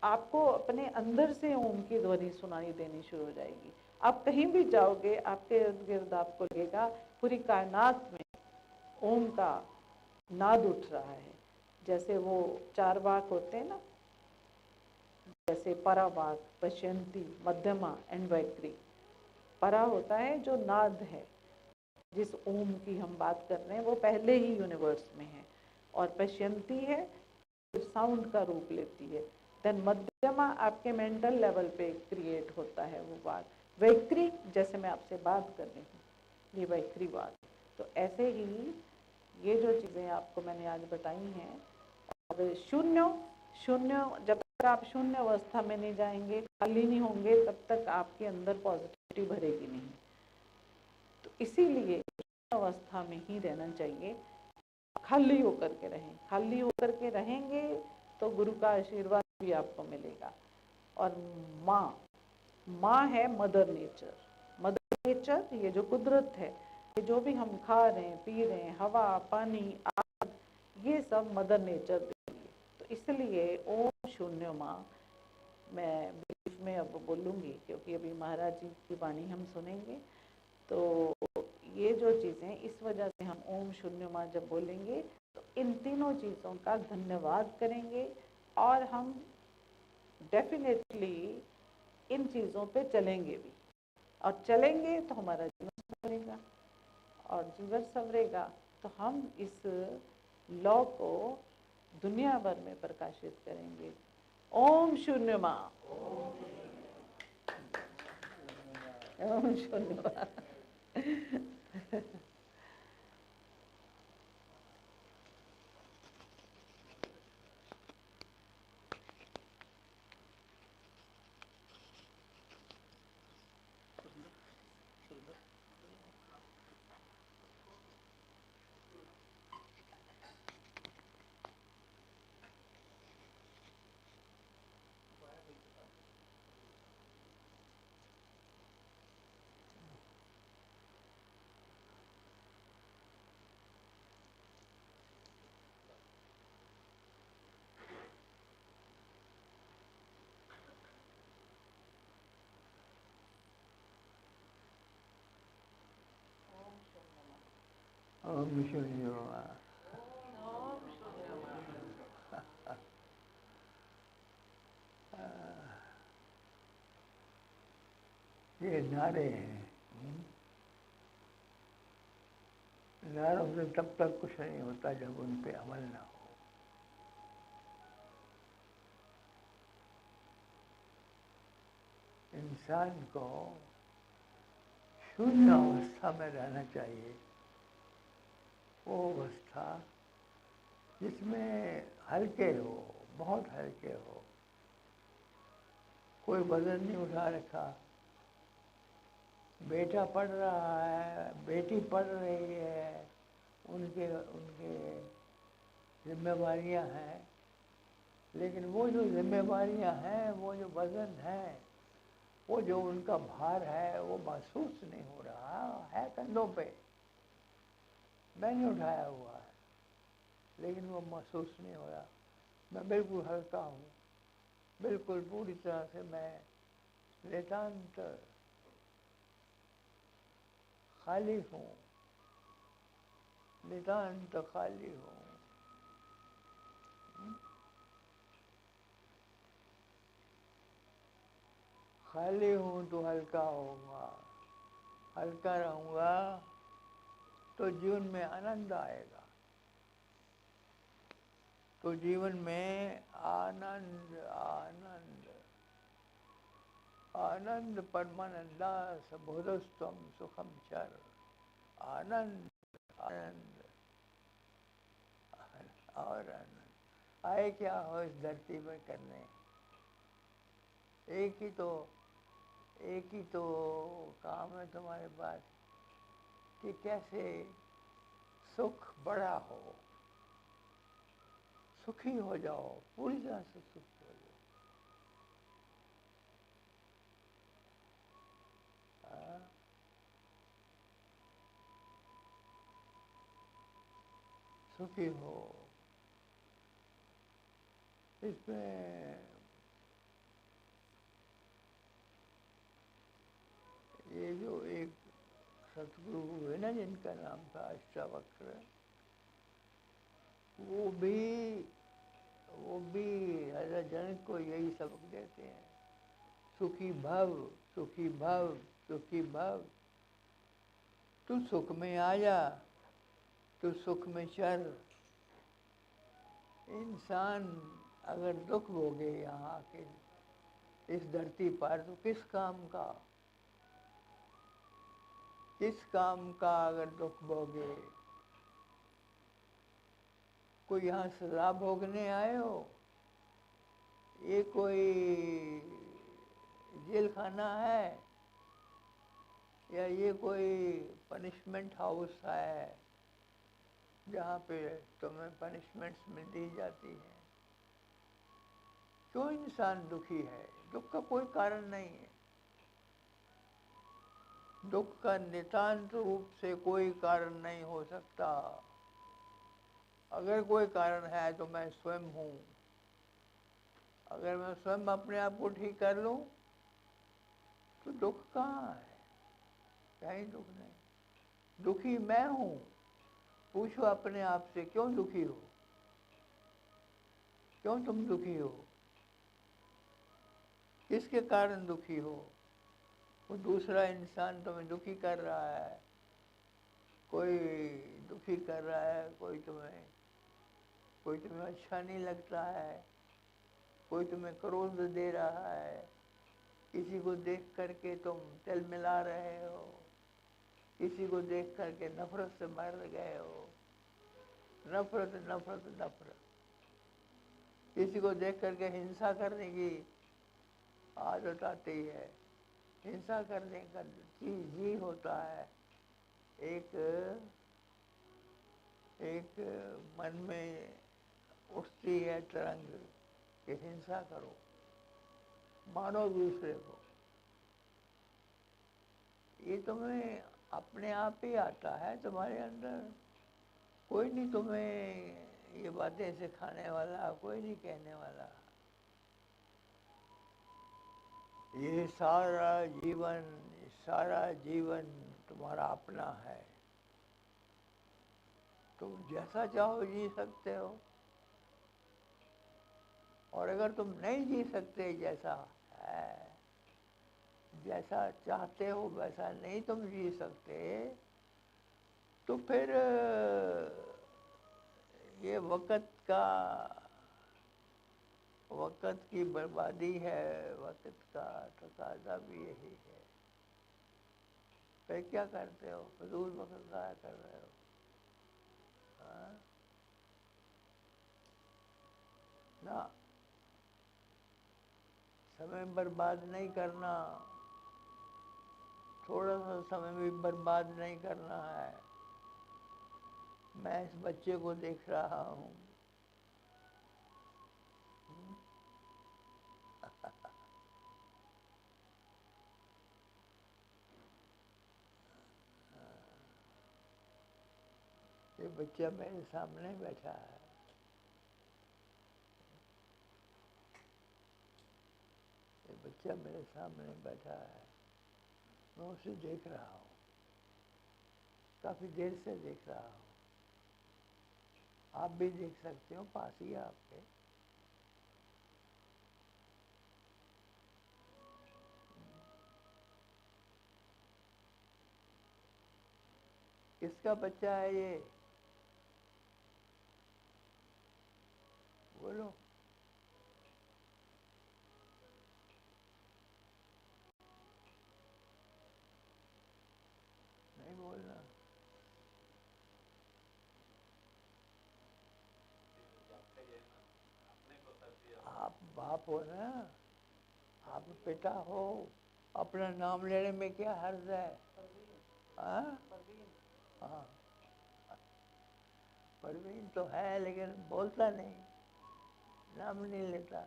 आपको अपने अंदर से ओम की ध्वनि सुनाई देनी शुरू हो जाएगी। आप कहीं भी जाओगे, आपके इर्द गिर्द आपको लगेगा पूरी कायनात में ओम का नाद उठ रहा है। जैसे वो 4 वाक होते हैं ना, जैसे परा वाक, पश्यंती, मध्यमा एंड वैखरी। परा होता है जो नाद है, जिस ओम की हम बात कर रहे हैं वो पहले ही यूनिवर्स में है, और पश्यंती है साउंड का रूप लेती है। देन मध्यमा आपके मेंटल लेवल पे क्रिएट होता है वो बात। वैखरी, जैसे मैं आपसे बात कर रही हूँ, ये वैखरी बात। तो ऐसे ही ये जो चीज़ें आपको मैंने आज बताई हैं, और शून्य जब तक आप शून्य अवस्था में नहीं जाएंगे, खाली नहीं होंगे, तब तक आपके अंदर पॉजिटिविटी भरेगी नहीं। तो इसीलिए अवस्था में ही रहना चाहिए, खाली होकर के रहें। खाली होकर के रहेंगे तो गुरु का आशीर्वाद भी आपको मिलेगा। और माँ है मदर नेचर। मदर नेचर, ये जो कुदरत है, ये जो भी हम खा रहे हैं, पी रहे हैं, हवा, पानी, आग, ये सब मदर नेचर देती है। तो इसलिए ओम शून्य माँ मैं ब्रीफ में अब बोलूँगी, क्योंकि अभी महाराज जी की वाणी हम सुनेंगे। तो ये जो चीज़ें, इस वजह से हम ओम शून्य माँ जब बोलेंगे तो इन तीनों चीज़ों का धन्यवाद करेंगे, और हम डेफिनेटली इन चीज़ों पे चलेंगे भी, और चलेंगे तो हमारा जीवन संवरेगा, और जीवन संवरेगा तो हम इस लॉ को दुनिया भर में प्रकाशित करेंगे। ओम शून्य माँ, ओम शून्य माँ। ओम शून्य ये नारे हैं। नारों से तब तक कुछ नहीं होता जब उन पे अमल ना हो। इंसान को शून्य अवस्था में रहना चाहिए। वो अवस्था जिसमें हल्के हो, बहुत हल्के हो, कोई वजन नहीं उठा रखा। बेटा पढ़ रहा है, बेटी पढ़ रही है, उनके उनके जिम्मेवारियां हैं, लेकिन वो जो जिम्मेवारियां हैं, वो जो वजन है, वो जो उनका भार है, वो महसूस नहीं हो रहा है कंधों पे। मैंने उठाया हुआ है, लेकिन वो महसूस नहीं हो रहा। मैं बिल्कुल हल्का हूँ, बिल्कुल पूरी तरह से मैं नितांत खाली हूँ, नितांत खाली हूँ। खाली हूँ तो हल्का होऊंगा, हल्का रहूँगा तो जीवन में आनंद आएगा। तो जीवन में आनंद आनंद आनंद परमानंदा सबोधस्तम सुखम चर। आनंद आनंद और आनंद आए क्या हो इस धरती पर करने। एक ही तो काम है तुम्हारे पास कि कैसे सुख बड़ा हो, सुखी हो जाओ, पूरी तरह से सुखी हो जाओ। हाँ? सुखी हो। इसमें ये जो एक सतगुरु हुए ना, जिनका नाम था अष्टावक्र, वो भी राजा जनक को यही सबक देते हैं। सुखी भव, सुखी भव, सुखी भव। तू सुख में आ जा, तू सुख में चल। इंसान अगर दुख भोगे यहाँ आके इस धरती पर, तो किस काम का, किस काम का अगर दुख भोगे। कोई यहाँ सजा भोगने आए हो, ये कोई जेल खाना है, या ये कोई पनिशमेंट हाउस है जहाँ पे तुम्हें पनिशमेंट्स में दी जाती है। क्यों इंसान दुखी है? दुख का कोई कारण नहीं है। दुख का नितांत रूप से कोई कारण नहीं हो सकता। अगर कोई कारण है तो मैं स्वयं हूँ। अगर मैं स्वयं अपने आप को ठीक कर लूँ तो दुख कहाँ है? कहीं दुख नहीं। दुखी मैं हूँ। पूछो अपने आप से, क्यों दुखी हो? क्यों तुम दुखी हो? किसके कारण दुखी हो? वो दूसरा इंसान तुम्हें दुखी कर रहा है, कोई दुखी कर रहा है, कोई तुम्हें अच्छा नहीं लगता है, कोई तुम्हें क्रोध दे रहा है, किसी को देख करके तुम तिल मिला रहे हो, किसी को देख करके नफरत से मर गए हो। नफरत नफरत नफरत। किसी को देख करके हिंसा करने की आदत आती है। हिंसा करने का जी होता है। एक एक मन में उठती है तरंग कि हिंसा करो, मानो दूसरे को। ये तुम्हें अपने आप ही आता है तुम्हारे अंदर। कोई नहीं तुम्हें ये बातें सिखाने वाला, कोई नहीं कहने वाला। ये सारा जीवन तुम्हारा अपना है। तुम जैसा चाहो जी सकते हो, और अगर तुम नहीं जी सकते जैसा है, जैसा चाहते हो वैसा नहीं तुम जी सकते, तो फिर ये वक़्त की बर्बादी है, वक़्त का तकाज़ा भी यही है। फिर क्या करते हो? फ़िज़ूल वक़्त ज़ाया कर रहे हो। हाँ? ना, समय बर्बाद नहीं करना, थोड़ा सा समय भी बर्बाद नहीं करना है। मैं इस बच्चे को देख रहा हूँ, ये बच्चा मेरे सामने बैठा है, ये बच्चा मेरे सामने बैठा है, मैं उसे देख रहा हूँ, काफ़ी देर से देख रहा हूँ। आप भी देख सकते हो, पास ही है आपके। किसका बच्चा है ये? बोलो। नहीं बोलना। आप बाप हो ना, आप पिता हो, अपना नाम लेने में क्या हर्ज है? हाँ? हाँ, परवीन तो है लेकिन बोलता नहीं, नाम नहीं लेता।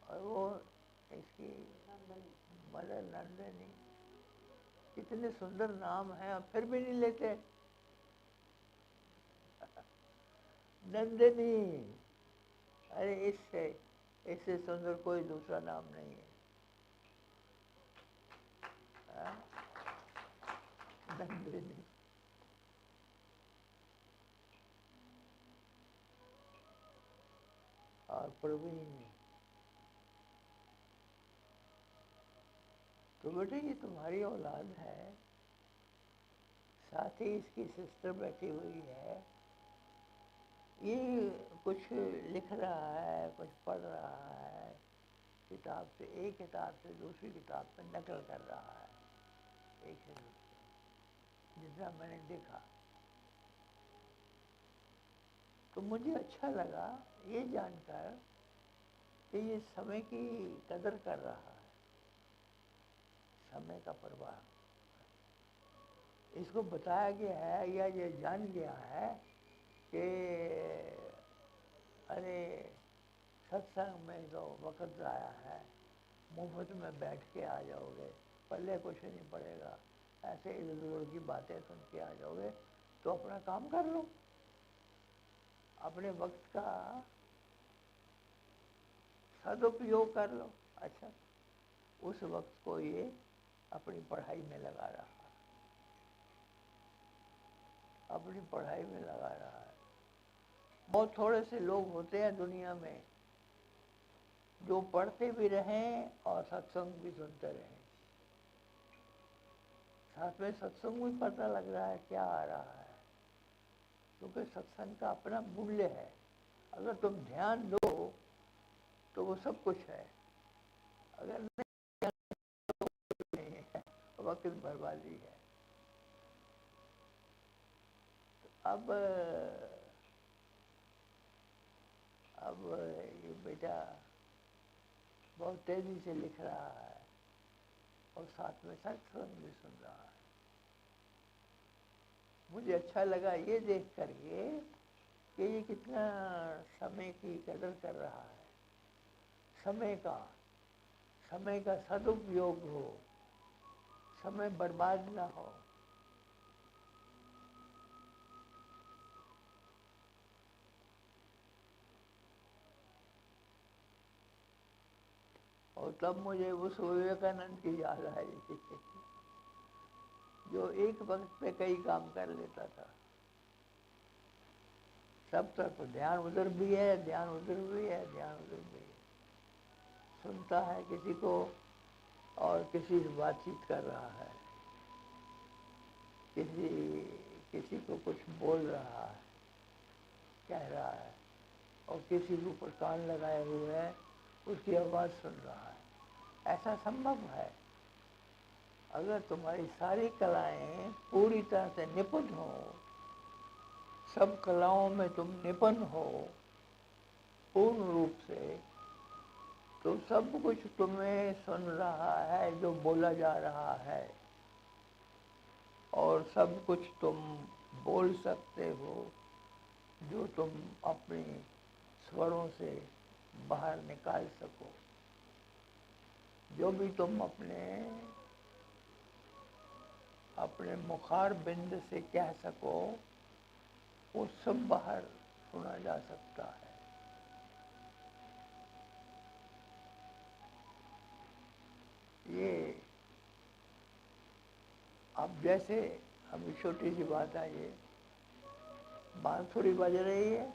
और वो इसकी मदर नंदनी, कितने सुंदर नाम है और फिर भी नहीं लेते। नंदनी, अरे इससे सुंदर कोई दूसरा नाम नहीं है। हाँ? नंदनी। और प्रवीण, तो बेटे ये तुम्हारी औलाद है, साथ ही इसकी सिस्टर बैठी हुई है, ये कुछ लिख रहा है, कुछ पढ़ रहा है, किताब से एक किताब से दूसरी किताब में नकल कर रहा है, एक से दूसरी, जितना मैंने देखा। तो मुझे अच्छा लगा ये जानकर कि ये समय की कदर कर रहा है, समय का परवाह। इसको बताया गया है या ये जान गया है कि अरे सत्संग में तो वक़्त ज़ाया है, मुफ्त में बैठ के आ जाओगे, पल्ले कुछ नहीं पड़ेगा, ऐसे इधर उधर की बातें सुन के आ जाओगे, तो अपना काम कर लो, अपने वक्त का सदुपयोग कर लो। अच्छा, उस वक्त को ये अपनी पढ़ाई में लगा रहा है, अपनी पढ़ाई में लगा रहा है। बहुत थोड़े से लोग होते हैं दुनिया में जो पढ़ते भी रहें और सत्संग भी सुनते रहें, साथ में सत्संग भी पता लग रहा है क्या आ रहा है, क्योंकि सत्संग का अपना मूल्य है। अगर तुम ध्यान दो तो वो सब कुछ है, अगर नहीं है वक्त बर्बादी है। अब ये बेटा बहुत तेजी से लिख रहा है और साथ में सत्संग भी सुन रहा है। मुझे अच्छा लगा ये देख करके कि ये कितना समय की कदर कर रहा है, समय का सदुपयोग हो, समय बर्बाद ना हो। और तब मुझे उस विवेकानंद की याद आई जो एक वक्त पे कई काम कर लेता था। सब तरफ ध्यान उधर भी है, ध्यान उधर भी है, ध्यान उधर भी है। सुनता है किसी को और किसी से बातचीत कर रहा है, किसी किसी को कुछ बोल रहा है, कह रहा है, और किसी के ऊपर कान लगाए हुए है, उसकी आवाज़ सुन रहा है। ऐसा संभव है अगर तुम्हारी सारी कलाएं पूरी तरह से निपुण हो, सब कलाओं में तुम निपुण हो पूर्ण रूप से, तो सब कुछ तुम्हें सुन रहा है जो बोला जा रहा है, और सब कुछ तुम बोल सकते हो जो तुम अपनी स्वरों से बाहर निकाल सको। जो भी तुम अपने मुखार बिंद से कह सको, वो सब बाहर सुना जा सकता है। ये अब जैसे अभी छोटी सी बात आई है, बांसुरी बज रही है,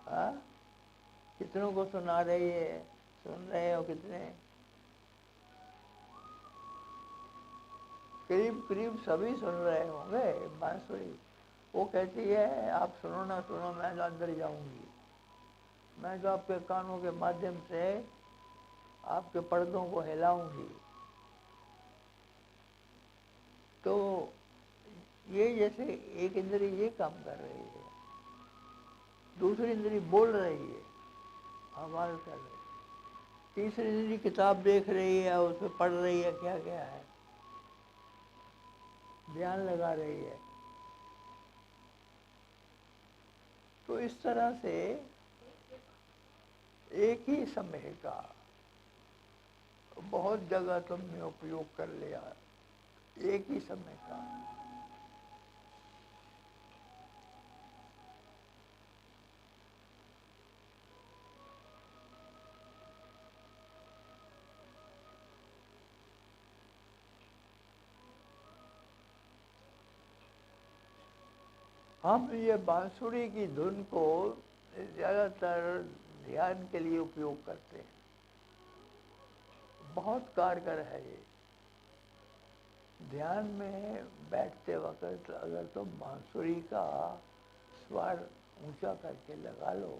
हाँ, कितनों को सुना रही है, सुन रहे हो कितने? करीब करीब सभी सुन रहे होंगे बांसुरी। वो कहती है आप सुनो ना सुनो, मैं तो अंदर जाऊंगी, मैं तो आपके कानों के माध्यम से आपके पर्दों को हिलाऊंगी। तो ये जैसे एक इंद्री ये काम कर रही है, दूसरी इंद्री बोल रही है, आवाज कर रही है, तीसरी इंद्री किताब देख रही है, उसमें पढ़ रही है क्या क्या है, ध्यान लगा रही है। तो इस तरह से एक ही समय का बहुत जगह तुमने उपयोग कर लिया, एक ही समय का। हम ये बांसुरी की धुन को ज़्यादातर ध्यान के लिए उपयोग करते हैं। बहुत कारगर है ये। ध्यान में बैठते वक्त अगर तुम बांसुरी का स्वर ऊंचा करके लगा लो,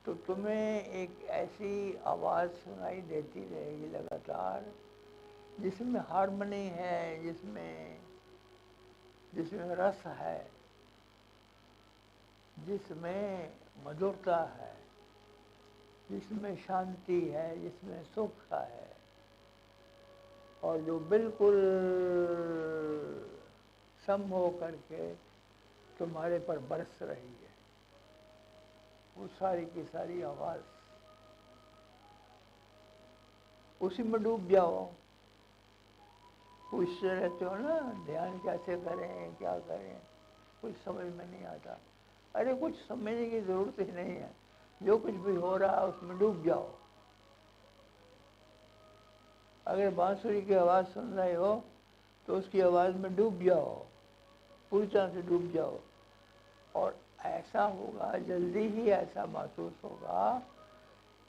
तो तुम्हें एक ऐसी आवाज़ सुनाई देती रहेगी लगातार, जिसमें हार्मनी है, जिसमें रस है, जिसमें मधुरता है, जिसमें शांति है, जिसमें सुख है, और जो बिल्कुल सम हो करके तुम्हारे पर बरस रही है, वो सारी की सारी आवाज़। उसी में डूब जाओ। पूछते रहते हो ना ध्यान कैसे करें, क्या करें, कुछ समझ में नहीं आता। अरे कुछ समझने की ज़रूरत ही नहीं है, जो कुछ भी हो रहा है उसमें डूब जाओ। अगर बांसुरी की आवाज़ सुन रहे हो तो उसकी आवाज़ में डूब जाओ, पूरी तरह से डूब जाओ, और ऐसा होगा, जल्दी ही ऐसा महसूस होगा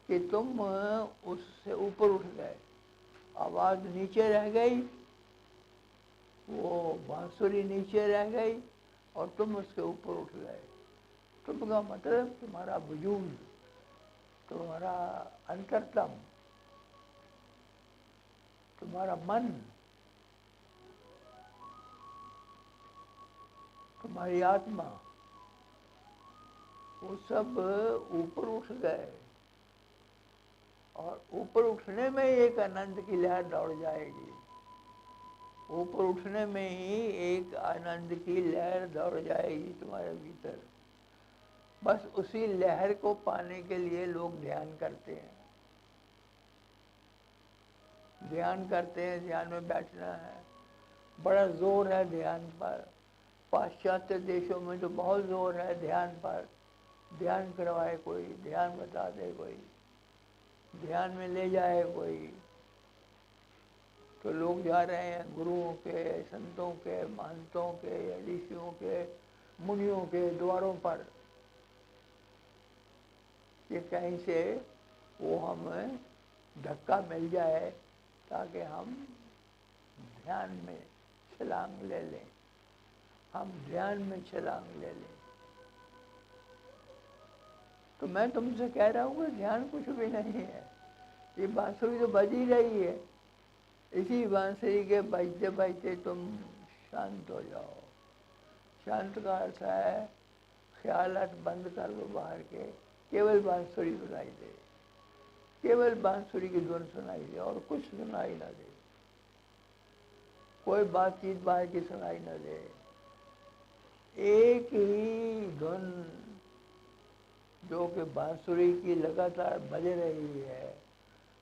कि तुम उससे ऊपर उठ गए। आवाज़ नीचे रह गई, वो बांसुरी नीचे रह गई, और तुम उसके ऊपर उठ गए। तुम का मतलब तुम्हारा वजूद, तुम्हारा अंतरतम, तुम्हारा मन, तुम्हारी आत्मा, वो सब ऊपर उठ गए। और ऊपर उठने में एक आनंद की लहर दौड़ जाएगी। ऊपर उठने में ही एक आनंद की लहर दौड़ जाएगी तुम्हारे भीतर। बस उसी लहर को पाने के लिए लोग ध्यान करते हैं। ध्यान करते हैं, ध्यान में बैठना है, बड़ा जोर है ध्यान पर। पाश्चात्य देशों में तो बहुत जोर है ध्यान पर। ध्यान करवाए कोई, ध्यान बता दे कोई, ध्यान में ले जाए कोई। तो लोग जा रहे हैं गुरुओं के, संतों के, महंतों के, ऋषियों के, मुनियों के द्वारों पर कि कहीं से वो हमें धक्का मिल जाए ताकि हम ध्यान में छलांग ले लें, हम ध्यान में छलांग ले लें। तो मैं तुमसे कह रहा हूँ कि ध्यान कुछ भी नहीं है, ये बांसुरी तो बज ही रही है, इसी बांसुरी के बजते बजते तुम शांत हो जाओ। शांत का अर्थ है ख्यालात बंद कर दो बाहर के, केवल बांसुरी सुनाई दे, केवल बांसुरी की धुन सुनाई दे और कुछ सुनाई ना दे, कोई बातचीत बाहर की सुनाई ना दे। एक ही धुन जो कि बांसुरी की लगातार बज रही है,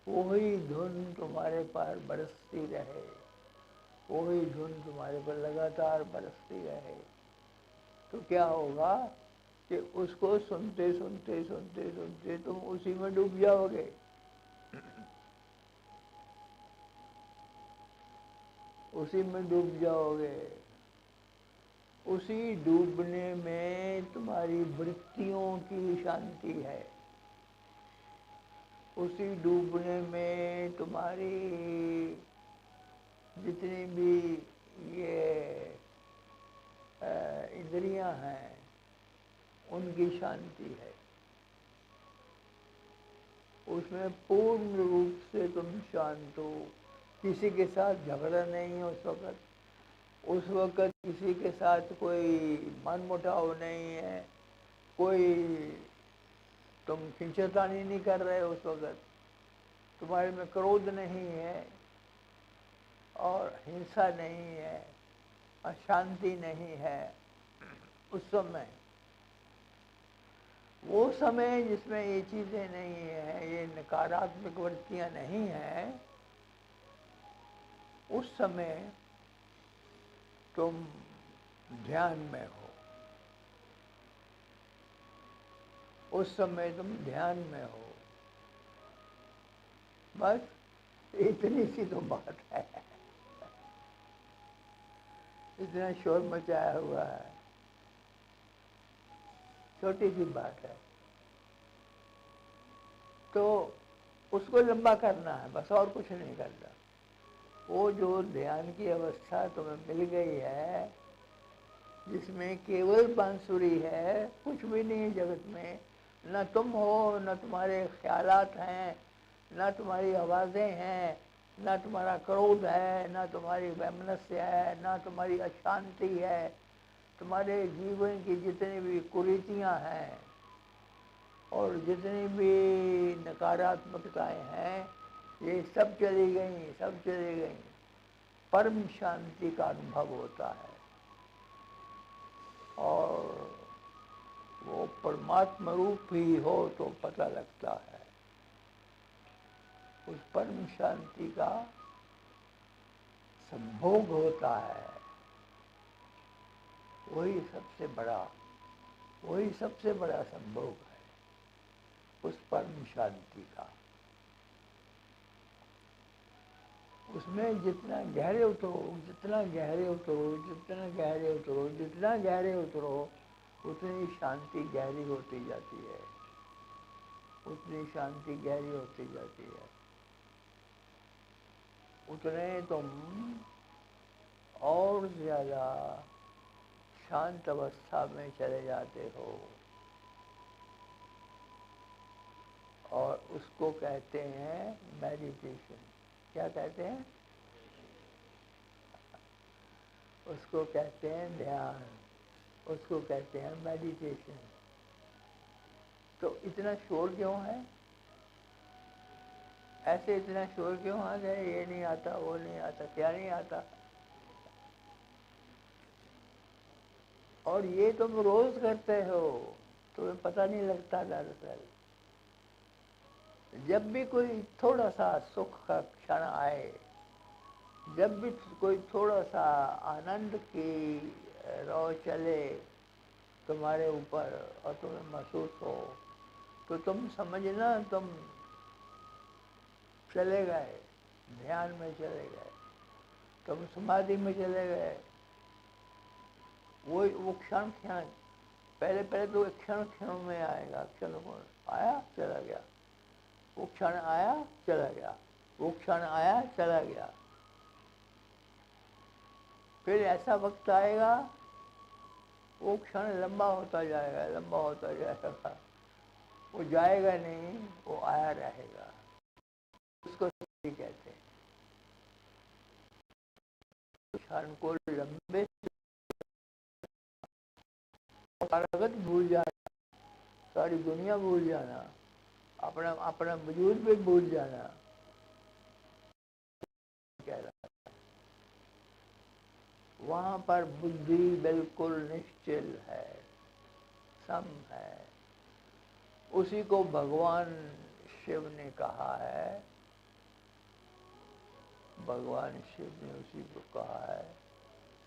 वही धुन तुम्हारे पार बरसती रहे, वही धुन तुम्हारे पर लगातार बरसती रहे। तो क्या होगा कि उसको सुनते सुनते सुनते सुनते तुम उसी में डूब जाओगे। उसी में डूब जाओगे। उसी डूबने में तुम्हारी वृत्तियों की शांति है, उसी डूबने में तुम्हारी जितनी भी ये इंद्रियां हैं उनकी शांति है। उसमें पूर्ण रूप से तुम शांत हो, किसी के साथ झगड़ा नहीं है उस वक्त किसी के साथ कोई मनमुटाव नहीं है, कोई तुम खींचतानी नहीं कर रहे उस वक्त, तुम्हारे में क्रोध नहीं है और हिंसा नहीं है, अशांति नहीं है। उस समय, वो समय जिसमें ये चीज़ें नहीं है, ये नकारात्मक वृत्तियाँ नहीं हैं, उस समय तुम ध्यान में हो, उस समय तुम ध्यान में हो। बस इतनी सी तो बात है। इतना शोर मचाया हुआ है, छोटी सी बात है, तो उसको लंबा करना है, बस और कुछ नहीं करना। वो जो ध्यान की अवस्था तुम्हें मिल गई है, जिसमें केवल बांसुरी है, कुछ भी नहीं है जगत में, न तुम हो, न तुम्हारे ख्यालात हैं, न तुम्हारी आवाज़ें हैं, न तुम्हारा क्रोध है, न तुम्हारी वैमनस्य है, न तुम्हारी अशांति है। तुम्हारे जीवन की जितनी भी कुरीतियाँ हैं और जितनी भी नकारात्मकताएं हैं, ये सब चली गई, सब चली गई। परम शांति का अनुभव होता है और वो परमात्मा रूप ही हो तो पता लगता है। उस परम शांति का संभोग होता है, वही सबसे बड़ा संभोग है उस परम शांति का। उसमें जितना गहरे उतरो, जितना गहरे उतरो, जितना गहरे उतरो, जितना गहरे उतरो, उतनी शांति गहरी होती जाती है, उतनी शांति गहरी होती जाती है। उतने तुम और ज़्यादा शांत अवस्था में चले जाते हो और उसको कहते हैं मेडिटेशन। क्या कहते हैं? उसको कहते हैं ध्यान, उसको कहते हैं मेडिटेशन। तो इतना शोर क्यों है? ऐसे इतना शोर क्यों आ गया? ये नहीं आता, वो नहीं आता, क्या नहीं आता? और ये तुम रोज करते हो, तुम्हें पता नहीं लगता। दरअसल जब भी कोई थोड़ा सा सुख का क्षण आए, जब भी कोई थोड़ा सा आनंद की रौ चले तुम्हारे ऊपर और तुम्हें महसूस हो, तो तुम समझना तुम चले गए, ध्यान में चले गए। तुम समाधि में चले गए। वो क्षण क्षण, पहले पहले तो क्षण क्षण में आएगा, क्षण आया चला गया, वो क्षण आया चला गया, वो क्षण आया चला गया। फिर ऐसा वक्त आएगा वो क्षण लंबा होता जाएगा, लंबा होता जाएगा, वो जाएगा नहीं, वो आया रहेगा। उसको समाधि कहते हैं। क्षण को लंबे जगत भूल जाना, सारी दुनिया भूल जाना, अपना अपना वजूद भी भूल जाना, कह रहा है। वहां पर बुद्धि बिल्कुल निश्चल है, सम है। उसी को भगवान शिव ने कहा है, भगवान शिव ने उसी को कहा है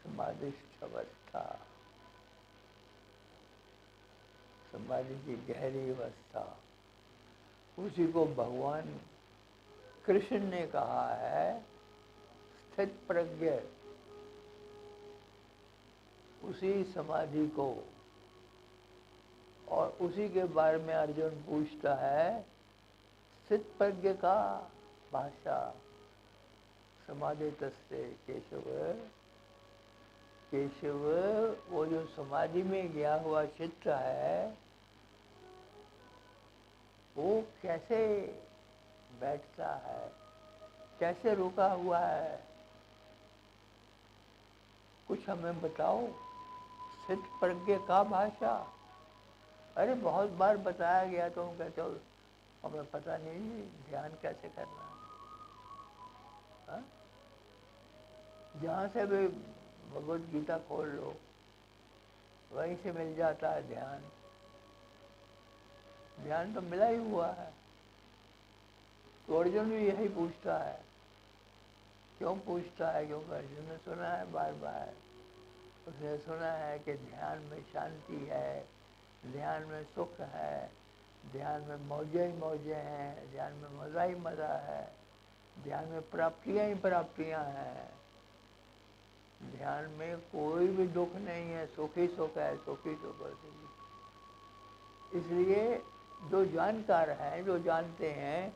समाधिस्थ अवस्था, समाधि की गहरी अवस्था। उसी को भगवान कृष्ण ने कहा है स्थित प्रज्ञ। उसी समाधि को, और उसी के बारे में अर्जुन पूछता है स्थित प्रज्ञ का भाषा समाधि तस्ते केशव। केशव, वो जो समाधि में गया हुआ चित्त है वो कैसे बैठता है, कैसे रुका हुआ है, कुछ हमें बताओ। स्थित प्रज्ञ का भाषा, अरे बहुत बार बताया गया तो हम कहते हो हमें पता नहीं ध्यान कैसे करना है। जहाँ से भी भगवत गीता खोल लो वहीं से मिल जाता है ध्यान। ध्यान तो मिला ही हुआ है। तो अर्जुन भी यही पूछता है। क्यों पूछता है? क्योंकि अर्जुन ने सुना है बार बार, उसने सुना है कि ध्यान में शांति है, ध्यान में सुख है, ध्यान में मौजें ही मौजें हैं, ध्यान में मज़ा ही मज़ा है, ध्यान में प्राप्तियाँ ही प्राप्तियाँ हैं, ध्यान में कोई भी दुख नहीं है, सुख ही सुख है, सुख ही सुख है। इसलिए जो जानकार हैं, जो जानते हैं,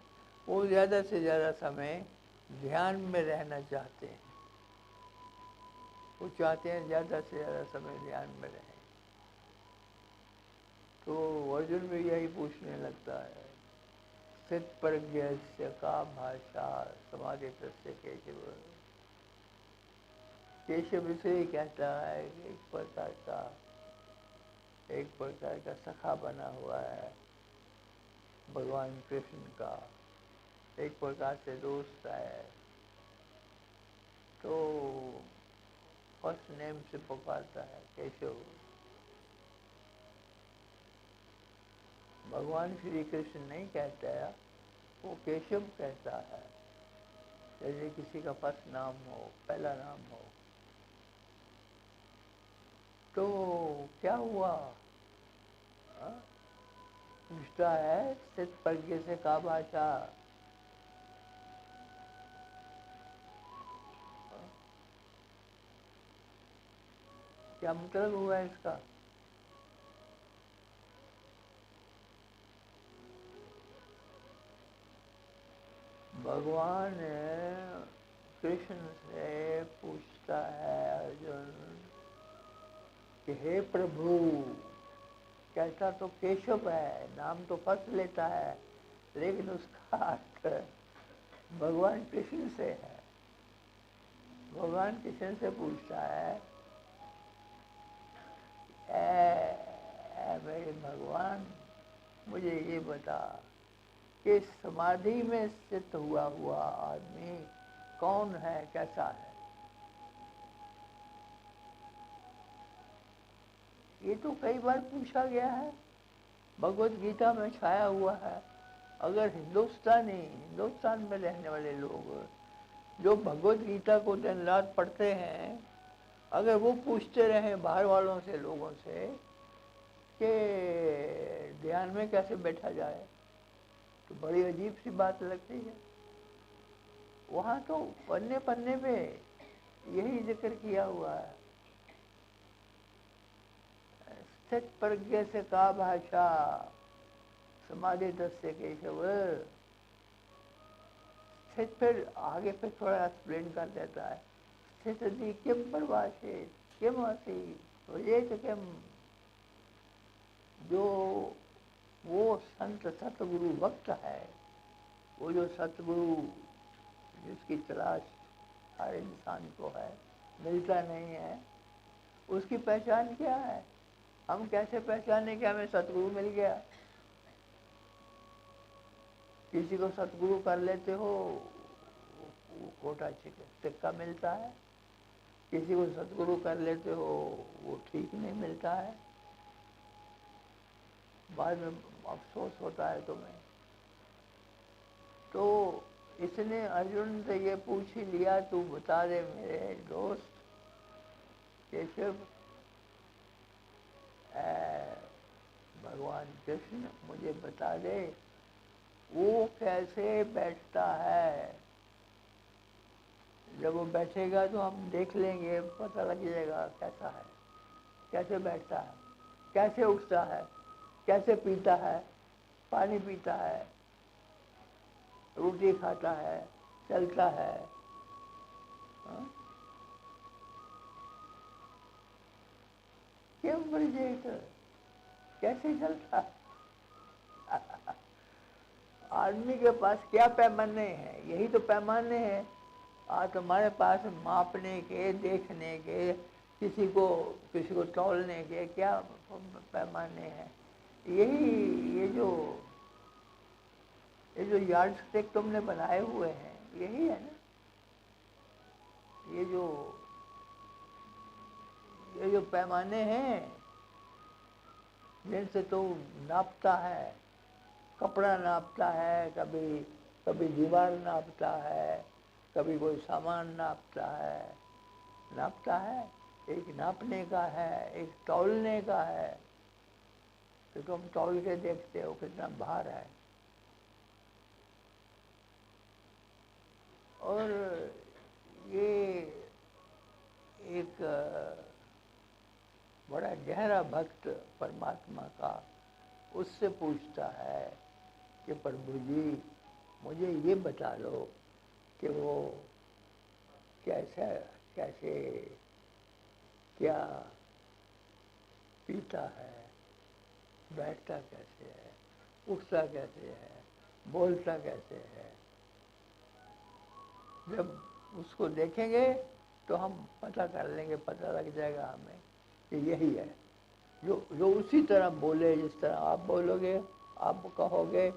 वो ज़्यादा से ज़्यादा समय ध्यान में रहना चाहते हैं। वो चाहते हैं ज़्यादा से ज़्यादा समय ध्यान में रहें। तो अर्जुन भी यही पूछने लगता है स्थित प्रज्ञस्य का भाषा समाधि तस्य केशव। केशव से कहता है एक प्रकार का सखा बना हुआ है भगवान कृष्ण का, एक प्रकार से दोस्त है। तो फर्स्ट नेम से पुकारता है केशव। भगवान श्री कृष्ण नहीं कहता है, वो केशव कहता है, जैसे किसी का फर्स्ट नाम हो, पहला नाम हो। तो क्या हुआ? पूछता है स्थित प्रज्ञ से का भाषा। क्या मतलब हुआ इसका? भगवान कृष्ण से पूछता है अर्जुन कि हे प्रभु, कहता तो केशव है, नाम तो फर्स्ट लेता है, लेकिन उसका अर्थ भगवान कृष्ण से है। भगवान कृष्ण से पूछता है मेरे भगवान, मुझे ये बता कि समाधि में स्थित हुआ हुआ आदमी कौन है, कैसा है? ये तो कई बार पूछा गया है, भगवत गीता में छाया हुआ है। अगर हिंदुस्तान में रहने वाले लोग जो भगवत गीता को दिन रात पढ़ते हैं, अगर वो पूछते रहे बाहर वालों से, लोगों से कि ध्यान में कैसे बैठा जाए, तो बड़ी अजीब सी बात लगती है। वहाँ तो पन्ने पन्ने पे यही जिक्र किया हुआ है। स्थित प्रज्ञ से का भाषा समाधि दस्य केशव। स्थित फिर आगे फिर थोड़ा एक्सप्लेन कर देता है। स्थित थी किम प्रभाषित किम आसी ये तो किम, जो वो संत सतगुरु भक्त है, वो जो सतगुरु जिसकी तलाश हर इंसान को है, मिलता नहीं है, उसकी पहचान क्या है? हम कैसे पहचाने कि हमें सतगुरु मिल गया? किसी को सतगुरु कर लेते हो, वो कोटा सिक्का मिलता है। किसी को सतगुरु कर लेते हो, वो ठीक नहीं मिलता है, बाद में अफसोस होता है तुम्हें। तो इसने अर्जुन से ये पूछ ही लिया, तू बता दे मेरे दोस्त केशव, भगवान कृष्ण मुझे बता दे वो कैसे बैठता है। जब वो बैठेगा तो हम देख लेंगे, पता लग जाएगा कैसा है, कैसे बैठता है, कैसे उठता है, कैसे पीता है, पानी पीता है, रोटी खाता है, चलता है। हाँ? क्यों ब्रजेश, कैसे चलता है? आदमी के पास क्या पैमाने हैं? यही तो पैमाने हैं। आज तुम्हारे पास मापने के, देखने के, किसी को तौलने के क्या पैमाने हैं? यही ये जो यार्ड स्टिक तुमने बनाए हुए हैं, यही है ना। ये जो पैमाने हैं जिनसे तो नापता है, कपड़ा नापता है, कभी दीवार नापता है, कभी कोई सामान नापता है। एक नापने का है, एक तौलने का है। तो तुम तौल के देखते हो कितना भार है। और ये एक बड़ा गहरा भक्त परमात्मा का उससे पूछता है कि प्रभु जी मुझे ये बता लो कि वो कैसे क्या पीता है, बैठता कैसे है, उठता कैसे है, बोलता कैसे है। जब उसको देखेंगे तो हम पता कर लेंगे, पता लग जाएगा हमें कि यही है जो उसी तरह बोले, जिस तरह आप बोलोगे, आप कहोगे,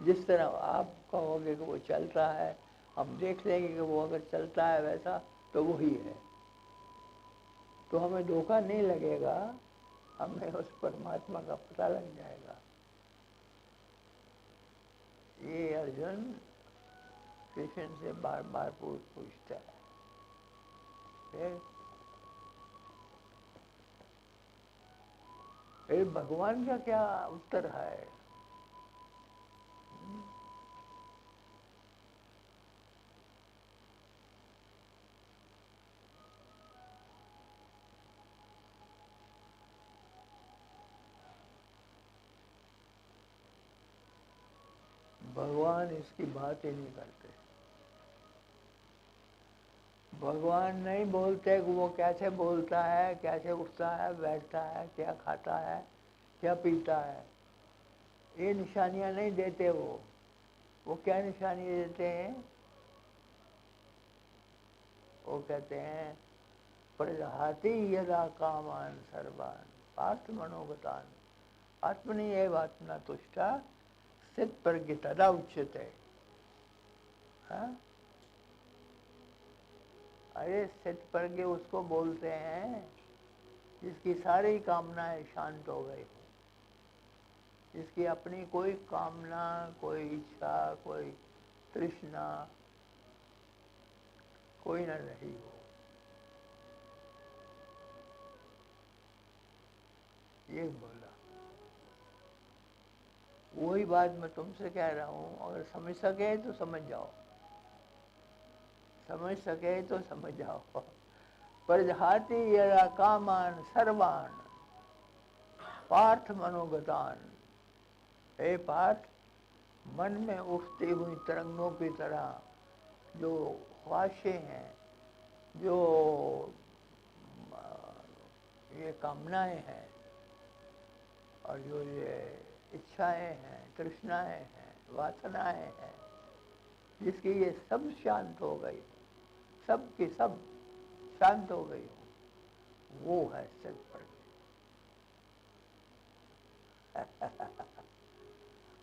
जिस तरह आप कहोगे कि वो चलता है, हम देख लेंगे कि वो अगर चलता है वैसा तो वही है। तो हमें धोखा नहीं लगेगा, हमें उस परमात्मा का पता लग जाएगा। ये अर्जुन कृष्ण से बार बार पूछता है। फिर भगवान का क्या उत्तर है? भगवान इसकी बात ही नहीं करते। भगवान नहीं बोलते कि वो कैसे बोलता है, कैसे उठता है, बैठता है, क्या खाता है, क्या पीता है। ये निशानियां नहीं देते वो क्या निशानी देते हैं? वो कहते हैं प्रजहाति यदा कामान सर्वान पार्थ मनोगतान आत्मनि एव आत्मना तुष्टा स्थित प्रज्ञ तदा उच्यते। हाँ? अरे स्थित प्रज्ञ उसको बोलते हैं जिसकी सारी कामनाएं शांत हो गई, जिसकी अपनी कोई कामना, कोई इच्छा, कोई तृष्णा कोई न रही हो। ये बोला। वही बात मैं तुमसे कह रहा हूँ, अगर समझ सके तो समझ जाओ, समझ सके तो समझ जाओ। प्रजहाति यदा कामान सर्वान पार्थ मनोगतान। हे पार्थ, मन में उठती हुई तरंगों की तरह जो ख्वाहिशें हैं, जो ये कामनाएं हैं और जो ये इच्छाएं हैं, तृष्णाएं हैं, वासनाएं हैं, जिसकी ये सब शांत हो गई, सब की सब शांत हो गई, वो है स्थित प्रज्ञ।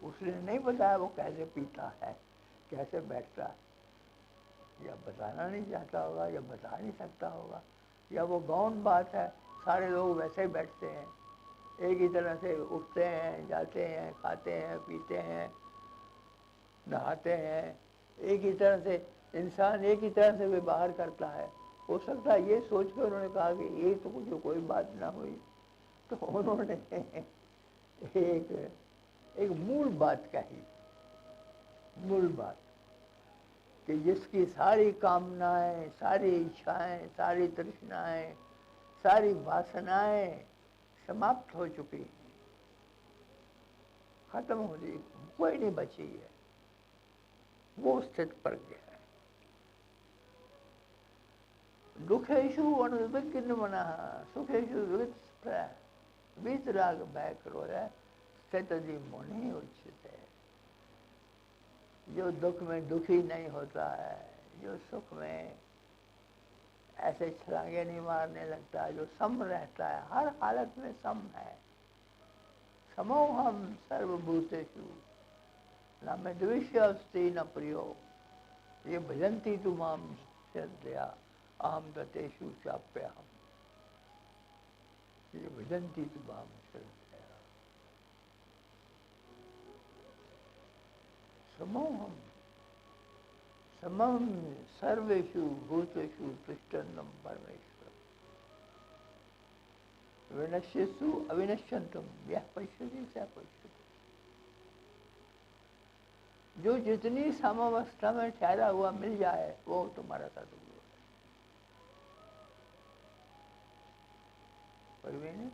उसने नहीं बताया वो कैसे पीता है, कैसे बैठता है, या बताना नहीं चाहता होगा, या बता नहीं सकता होगा, या वो गौण बात है। सारे लोग वैसे ही बैठते हैं, एक ही तरह से उठते हैं, जाते हैं, खाते हैं, पीते हैं, नहाते हैं, एक ही तरह से इंसान एक ही तरह से व्यवहार करता है। हो सकता है ये सोच कर उन्होंने कहा कि ये तो मुझे कोई बात ना हुई, तो उन्होंने एक मूल बात कही, मूल बात कि जिसकी सारी कामनाएं, सारी इच्छाएं, सारी तृष्णाएं, सारी वासनाएं समाप्त हो चुकी, खत्म हो गई, कोई नहीं बची है, वो स्थित प्रज्ञ है। दुखेशु अनुविघ्न मनः सुखेशु वीतराग भय क्रोध स्थिति मुनि उचित है। जो दुख में दुखी नहीं होता है, जो सुख में ऐसे छलांगे नहीं मारने लगता, जो सम रहता है, हर हालत में सम है। समोहम सर्वभूतेषु न में द्वेष्य अस्ति न प्रियो ये भजन्ति तु माम श्रद्धया अहम ततेषु चाप्यहम्। ये भजन्ति तु माम श्रद्धया समोहम समम सर्वेषु भूतेषु तिष्ठन्नम परमेश्वर विनश्यसु अविनश्यन्तुम यः पश्यति सः पश्यति। जो जितनी समावस्था में ठहरा हुआ मिल जाए वो तुम्हारा सदगुरु है। परवीन,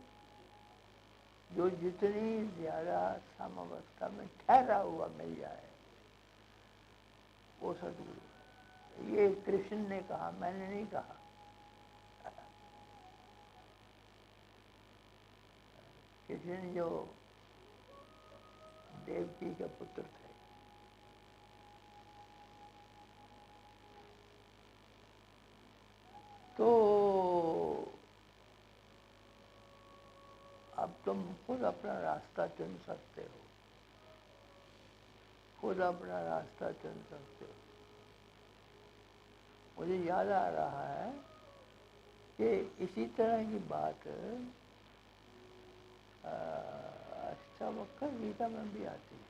जो जितनी ज्यादा समावस्था में ठहरा हुआ मिल जाए वो सदगुरु। ये कृष्ण ने कहा, मैंने नहीं कहा। कृष्ण जो देवकी के पुत्र थे, तो अब तुम खुद अपना रास्ता चुन सकते हो, खुद अपना रास्ता चुन सकते हो। मुझे याद आ रहा है कि इसी तरह की बात अष्टावक्र गीता में भी आती है।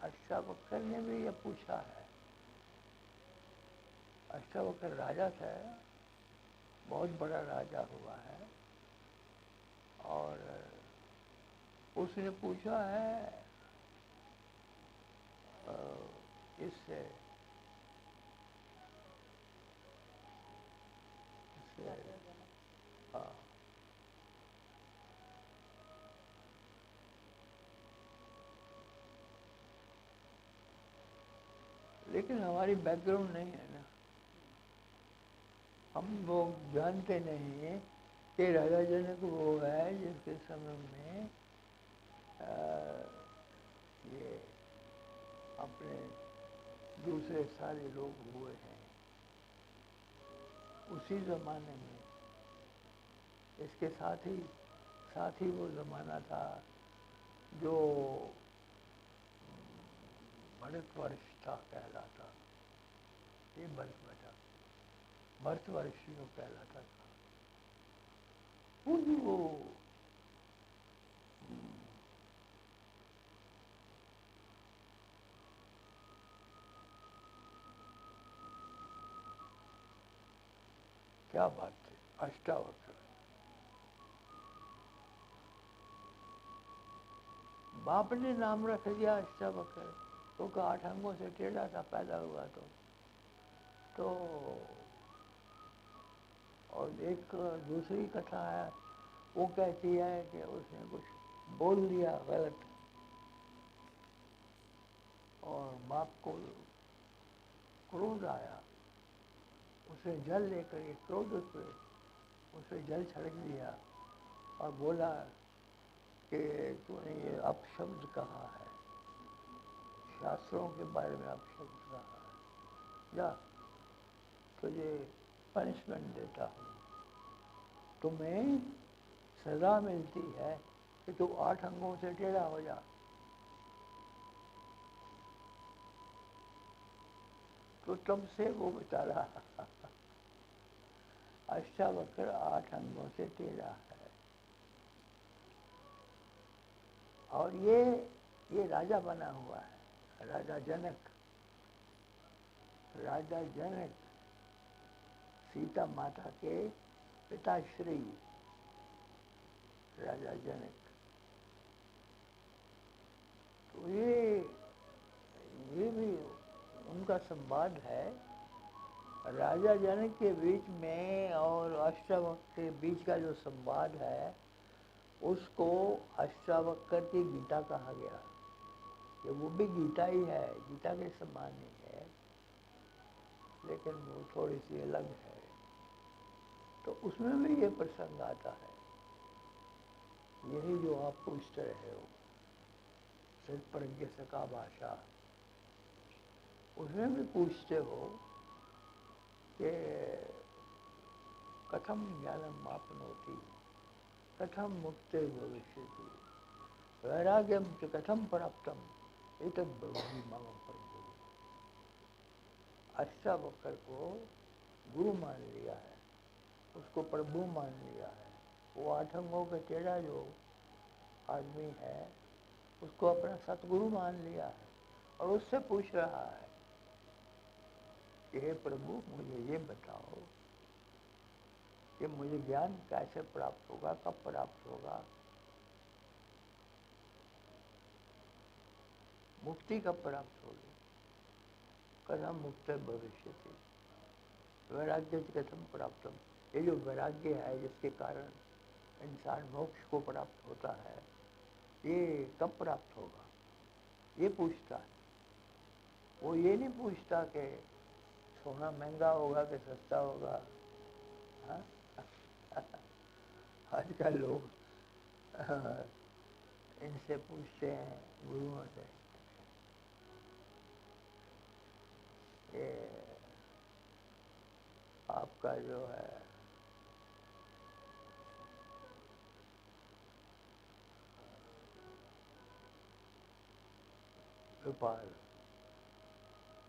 अष्टावक्र ने भी ये पूछा है। अष्टावक्र राजा था, बहुत बड़ा राजा हुआ है, और उसने पूछा है इससे हाँ, लेकिन हमारी बैकग्राउंड नहीं है ना, हम लोग जानते नहीं है कि राजा जनक वो है जिसके समय में ये अपने दूसरे सारे लोग हुए हैं। उसी ज़माने में इसके साथ ही वो ज़माना था जो भरतवर्ष था कहलाता। ये भरतवर्ष जो कहलाता था, वो क्या बात थी। अष्टावक्र बाप ने नाम रख दिया अष्टावक्र, क्योंकि 8 अंगों से टेढ़ा था पैदा हुआ तो और एक दूसरी कथा है, वो कहती है कि उसने कुछ बोल दिया गलत और बाप को क्रोध आया, उसे जल लेकर के क्रोध पे उसे जल छिड़क दिया और बोला कि तूने ये अपशब्द कहा है, शास्त्रों के बारे में अपशब्द कहा है, जा तुझे पनिशमेंट देता हूँ। तुम्हें सजा मिलती है कि तू 8 अंगों से टेढ़ा हो जा। तो तब से वो बेचारा अष्टावक्र 8 अंगों से टेढ़ा है। और ये राजा बना हुआ है, राजा जनक। राजा जनक सीता माता के पिताश्री राजा जनक। तो ये भी उनका संवाद है। राजा जनक के बीच में और अष्टावक्र के बीच का जो संवाद है उसको अष्टावक्र की गीता कहा गया। ये वो भी गीता ही है, गीता के समान ही है, लेकिन वो थोड़ी सी अलग है। तो उसमें भी ये प्रसंग आता है, यही जो आप पूछ रहे हो, सिद्ध प्रज्ञ सका भाषा, उसमें भी पूछते हो कि कथम ज्ञानम आपनोति, कथम मुक्ते भविष्यति, वैराग्यम च कथम प्राप्तम, एतद् ब्रह्मी मम परमो। अष्टावक्र को गुरु मान लिया है, उसको प्रभु मान लिया है। वो 8 अंगों का टेढ़ा जो आदमी है उसको अपना सतगुरु मान लिया है और उससे पूछ रहा है कि हे प्रभु मुझे ये बताओ कि मुझे ज्ञान कैसे प्राप्त होगा, कब प्राप्त होगा, मुक्ति कब प्राप्त होगी, कथम मुक्त भविष्य थी, वैराग्य कथम प्राप्तम। ये जो वैराग्य है जिसके कारण इंसान मोक्ष को प्राप्त होता है, ये कब प्राप्त होगा, ये पूछता है। वो ये नहीं पूछता कि सोना महंगा होगा कि सस्ता होगा। हाँ? आजकल लोग इनसे पूछते हैं गुरुओं से, ये आपका जो है व्यापार,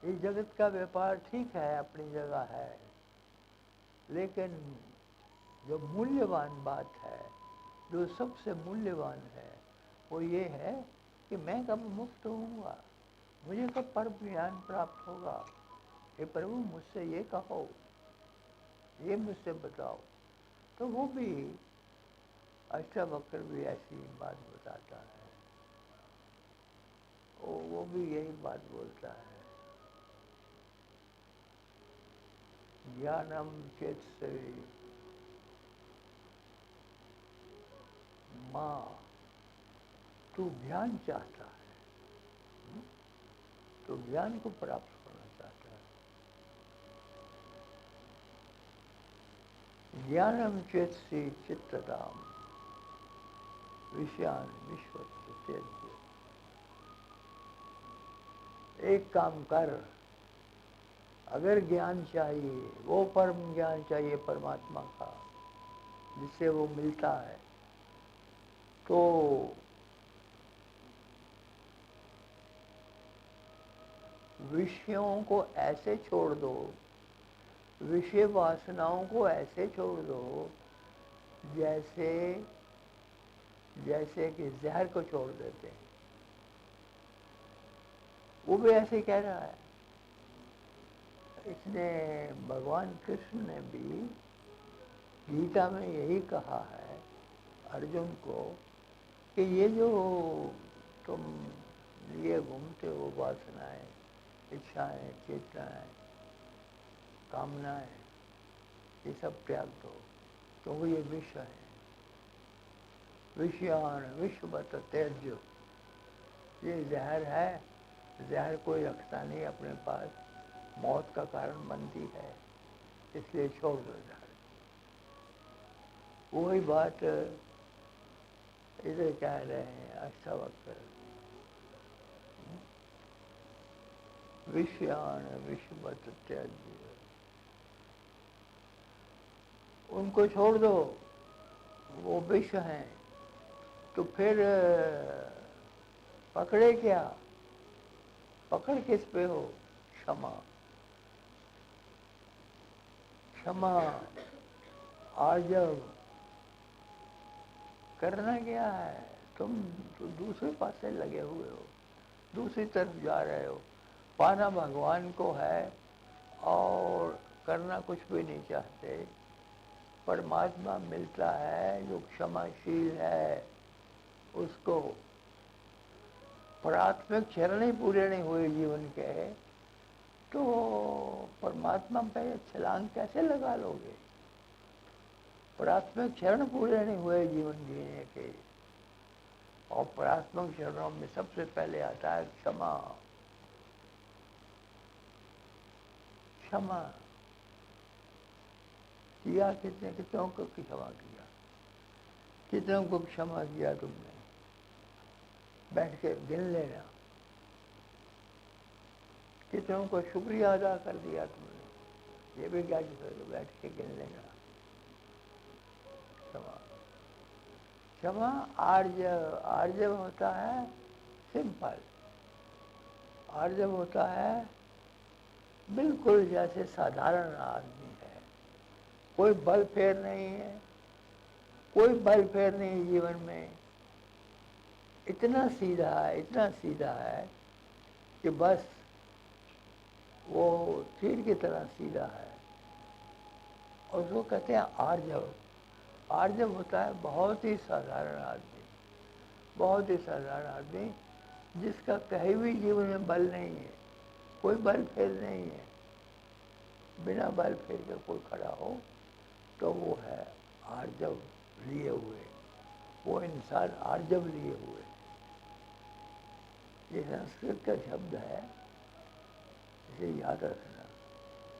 इस जगत का व्यापार ठीक है, अपनी जगह है, लेकिन जो मूल्यवान बात है, जो सबसे मूल्यवान है, वो ये है कि मैं कब मुक्त होऊंगा, मुझे कब परम ज्ञान प्राप्त होगा। हे प्रभु मुझसे ये कहो, ये मुझसे बताओ। तो वो भी अष्टावक्र भी ऐसी बात बताता है, वो भी यही बात बोलता है। ज्ञानम चेत से माँ, तू ज्ञान चाहता है, तो ज्ञान को प्राप्त होना चाहता है। ज्ञानम चेत से चित्तराम विषयान विश्व त्यज्य। एक काम कर, अगर ज्ञान चाहिए, वो परम ज्ञान चाहिए परमात्मा का जिससे वो मिलता है, तो विषयों को ऐसे छोड़ दो, विषय वासनाओं को ऐसे छोड़ दो जैसे जैसे कि जहर को छोड़ देते हैं। वो भी ऐसे ही कह रहा है। इसने भगवान कृष्ण ने भी गीता में यही कहा है अर्जुन को कि ये जो तुम लिए घूमते हो वासनाएं, इच्छाएं, चेतनाएं, कामनाएं, ये सब त्याग दो, क्योंकि ये विष है। विषयान विषवत त्यज्य, ये जहर है, जहर कोई रखता नहीं अपने पास, मौत का कारण बनती है, इसलिए छोड़ दो जहर। वही बात इधर कह रहे हैं अष्टावक्र, विषयान विषवत त्यज्य, उनको छोड़ दो, वो विष हैं। तो फिर पकड़े क्या? पकड़ किस पे हो? क्षमा। क्षमा, आर्जव। करना क्या है? तुम तो दूसरे पासे लगे हुए हो, दूसरी तरफ जा रहे हो। पाना भगवान को है और करना कुछ भी नहीं चाहते। परमात्मा मिलता है जो क्षमाशील है उसको। प्राथमिक चरण ही पूरे नहीं हुए जीवन के, तो परमात्मा पे छलांग कैसे लगा लोगे? प्राथमिक चरण पूरे नहीं हुए जीवन जीने के, और प्राथमिक चरणों में सबसे पहले आता है क्षमा। क्षमा किया, कितनों को क्षमा किया? कितनों को क्षमा किया तुमने? बैठ के गिन लेना। कितनों को शुक्रिया अदा कर दिया तुमने? ये भी क्या करोगे? बैठ के गिन लेना। क्षमा, क्षमा आर्जव। आर्जव होता है सिंपल, आर्जव होता है बिल्कुल जैसे साधारण आदमी है, कोई बल फेर नहीं है, कोई बल फेर नहीं जीवन में। इतना सीधा है, इतना सीधा है कि बस वो तीर की तरह सीधा है, और उसको कहते हैं आर्जव। आर्जव होता है बहुत ही साधारण आदमी, बहुत ही साधारण आदमी जिसका कहीं भी जीवन में बल नहीं है, कोई बल फेर नहीं है। बिना बल फेर के कोई खड़ा हो तो वो है आर्जव लिए हुए, वो इंसान आर्जव लिए हुए। ये संस्कृत का शब्द है, इसे याद रखना।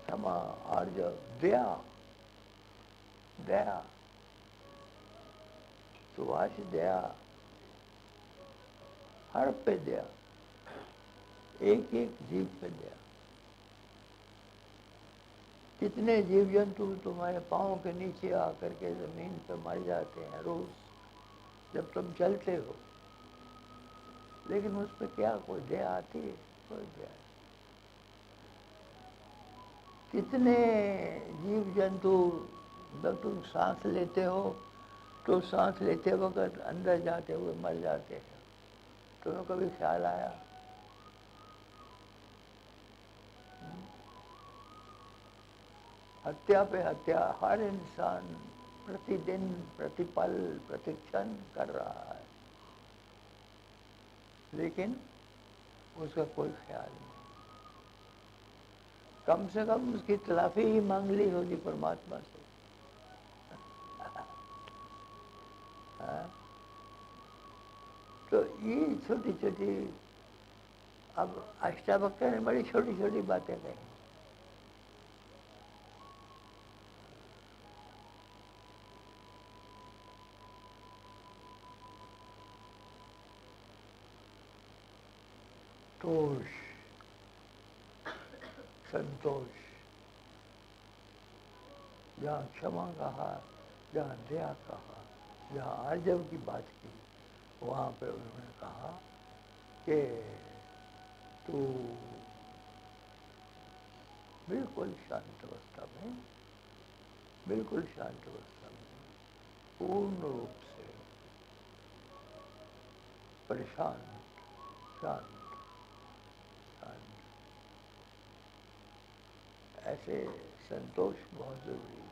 क्षमा, आर्जव, दया। दया, सुभाष दया, हर पे दया, एक एक जीव पे दया। कितने जीव जंतु तुम्हारे पाँव के नीचे आकर के जमीन पर मर जाते हैं रोज जब तुम चलते हो, लेकिन उस पर क्या कोई दया आती है? कोई दया नहीं। कितने जीव जंतु जब तुम सांस लेते हो तो सांस लेते वक्त अंदर जाते हुए मर जाते हैं, तुम्हें कभी ख्याल आया? हत्या पे हत्या हर इंसान प्रतिदिन, प्रतिपल, प्रतिक्षण कर रहा है, लेकिन उसका कोई ख्याल नहीं। कम से कम उसकी तलाफी ही मांग ली होगी परमात्मा से। तो ये छोटी छोटी, अब अष्टावक्र ने बड़ी छोटी छोटी बातें कही। तोष, संतोष, जहाँ क्षमा कहा, जहाँ दया कहा, जहाँ आर्जव की बात की, वहाँ पे उन्होंने कहा कि तू बिल्कुल शांत अवस्था में, बिल्कुल शांत अवस्था में, पूर्ण रूप से परेशान, शांत, शांत, ऐसे संतोष बहुत जरूरी है।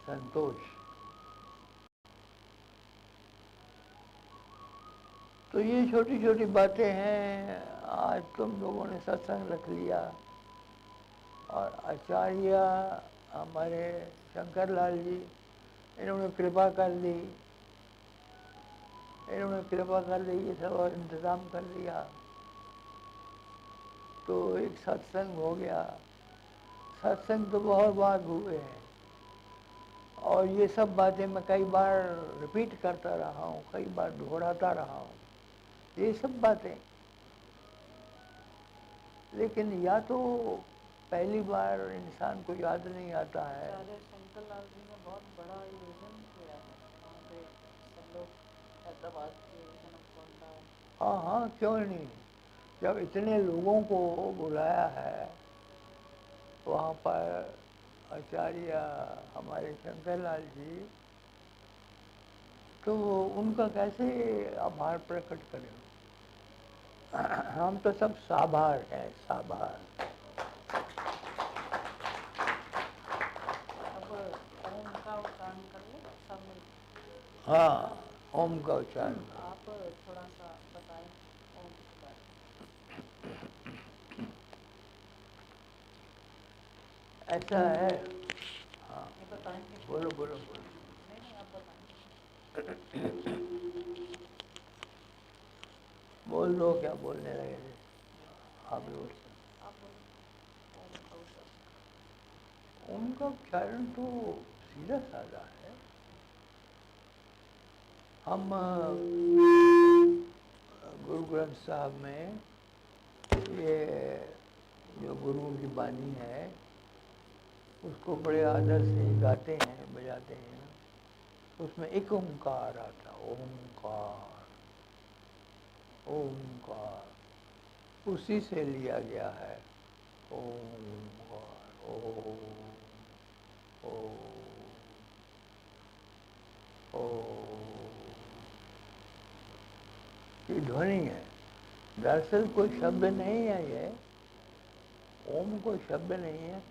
संतोष। तो ये छोटी छोटी बातें हैं। आज तुम लोगों ने सत्संग रख लिया और आचार्य हमारे शंकर लाल जी, इन्होंने कृपा कर दी, इन्होंने कृपा कर दी, ये सब और इंतज़ाम कर दिया। तो एक सत्संग हो गया। सत्संग तो बहुत बार हुए हैं और ये सब बातें मैं कई बार रिपीट करता रहा हूँ, कई बार दोहराता रहा हूँ ये सब बातें। लेकिन या तो पहली बार इंसान को याद नहीं आता है। आचार्य शंकर लाल जी ने बहुत बड़ा आयोजन किया है वहाँ पे, सब लोग हैदराबाद के मनकोंडा। हाँ हाँ, क्यों नहीं। जब इतने लोगों को बुलाया है वहाँ पर आचार्य हमारे शंकर लाल जी, तो उनका कैसे आभार प्रकट करें। हम तो सब साभार हैं, साभार। अब ओम का उच्चारण कर ले सब मिलकर। हाँ, ओम का उच्चारण। आप थोड़ा सा बताएं ओम के बारे ऐसा है। हाँ, में। ये बताएंगे? बोलो बोलो बोलो। नहीं नहीं, आप बताएं। बोल दो, क्या बोलने लगे थे आप लोग। आप बोलो ओम का उच्चारण। उनका उच्चारण तो सीधा साधा है। हम गुरु ग्रंथ साहब में ये जो गुरुओं की बानी है उसको बड़े आदर से गाते हैं, बजाते हैं। उसमें एक ओंकार आता, ओंकार, ओंकार उसी से लिया गया है। ओंकार, ओम, ओम, ओम, ये ध्वनि है। दरअसल कोई शब्द नहीं है ये, ओम कोई शब्द नहीं है।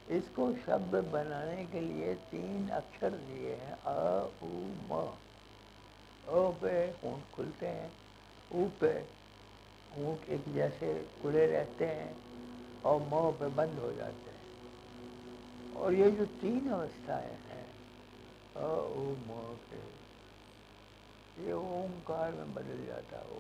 इसको शब्द बनाने के लिए 3 अक्षर दिए हैं, अ, उ, म। अ पे होंठ खुलते हैं, उ पे होंठ एक जैसे खुले रहते हैं और म पे बंद हो जाते हैं। और ये जो 3 अवस्थाएं हैं अ, उ, म के, ये ओंकार में बदल जाता है। ओ,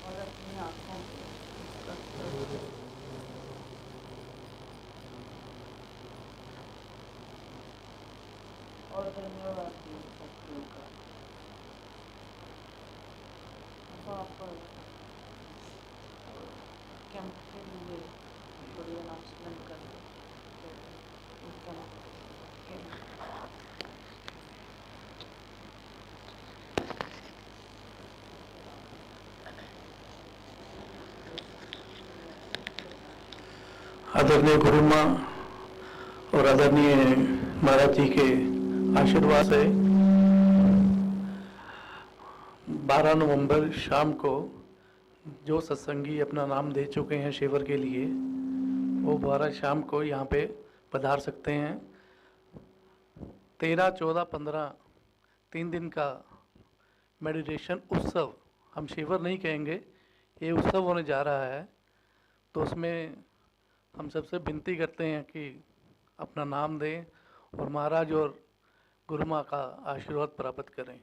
और अपनी आँखों और धन्यवाद का आप कैंप के लिए थोड़ी अनाउंसमेंट कर दो। आदरणीय गुरु माँ और आदरणीय महाराज जी के आशीर्वाद से 12 नवंबर शाम को जो सत्संगी अपना नाम दे चुके हैं शिविर के लिए, वो 12 शाम को यहाँ पे पधार सकते हैं। 13, 14, 15 3 दिन का मेडिटेशन उत्सव, हम शिविर नहीं कहेंगे, ये उत्सव होने जा रहा है। तो उसमें हम सबसे विनती करते हैं कि अपना नाम दें और महाराज और गुरु माँ का आशीर्वाद प्राप्त करें।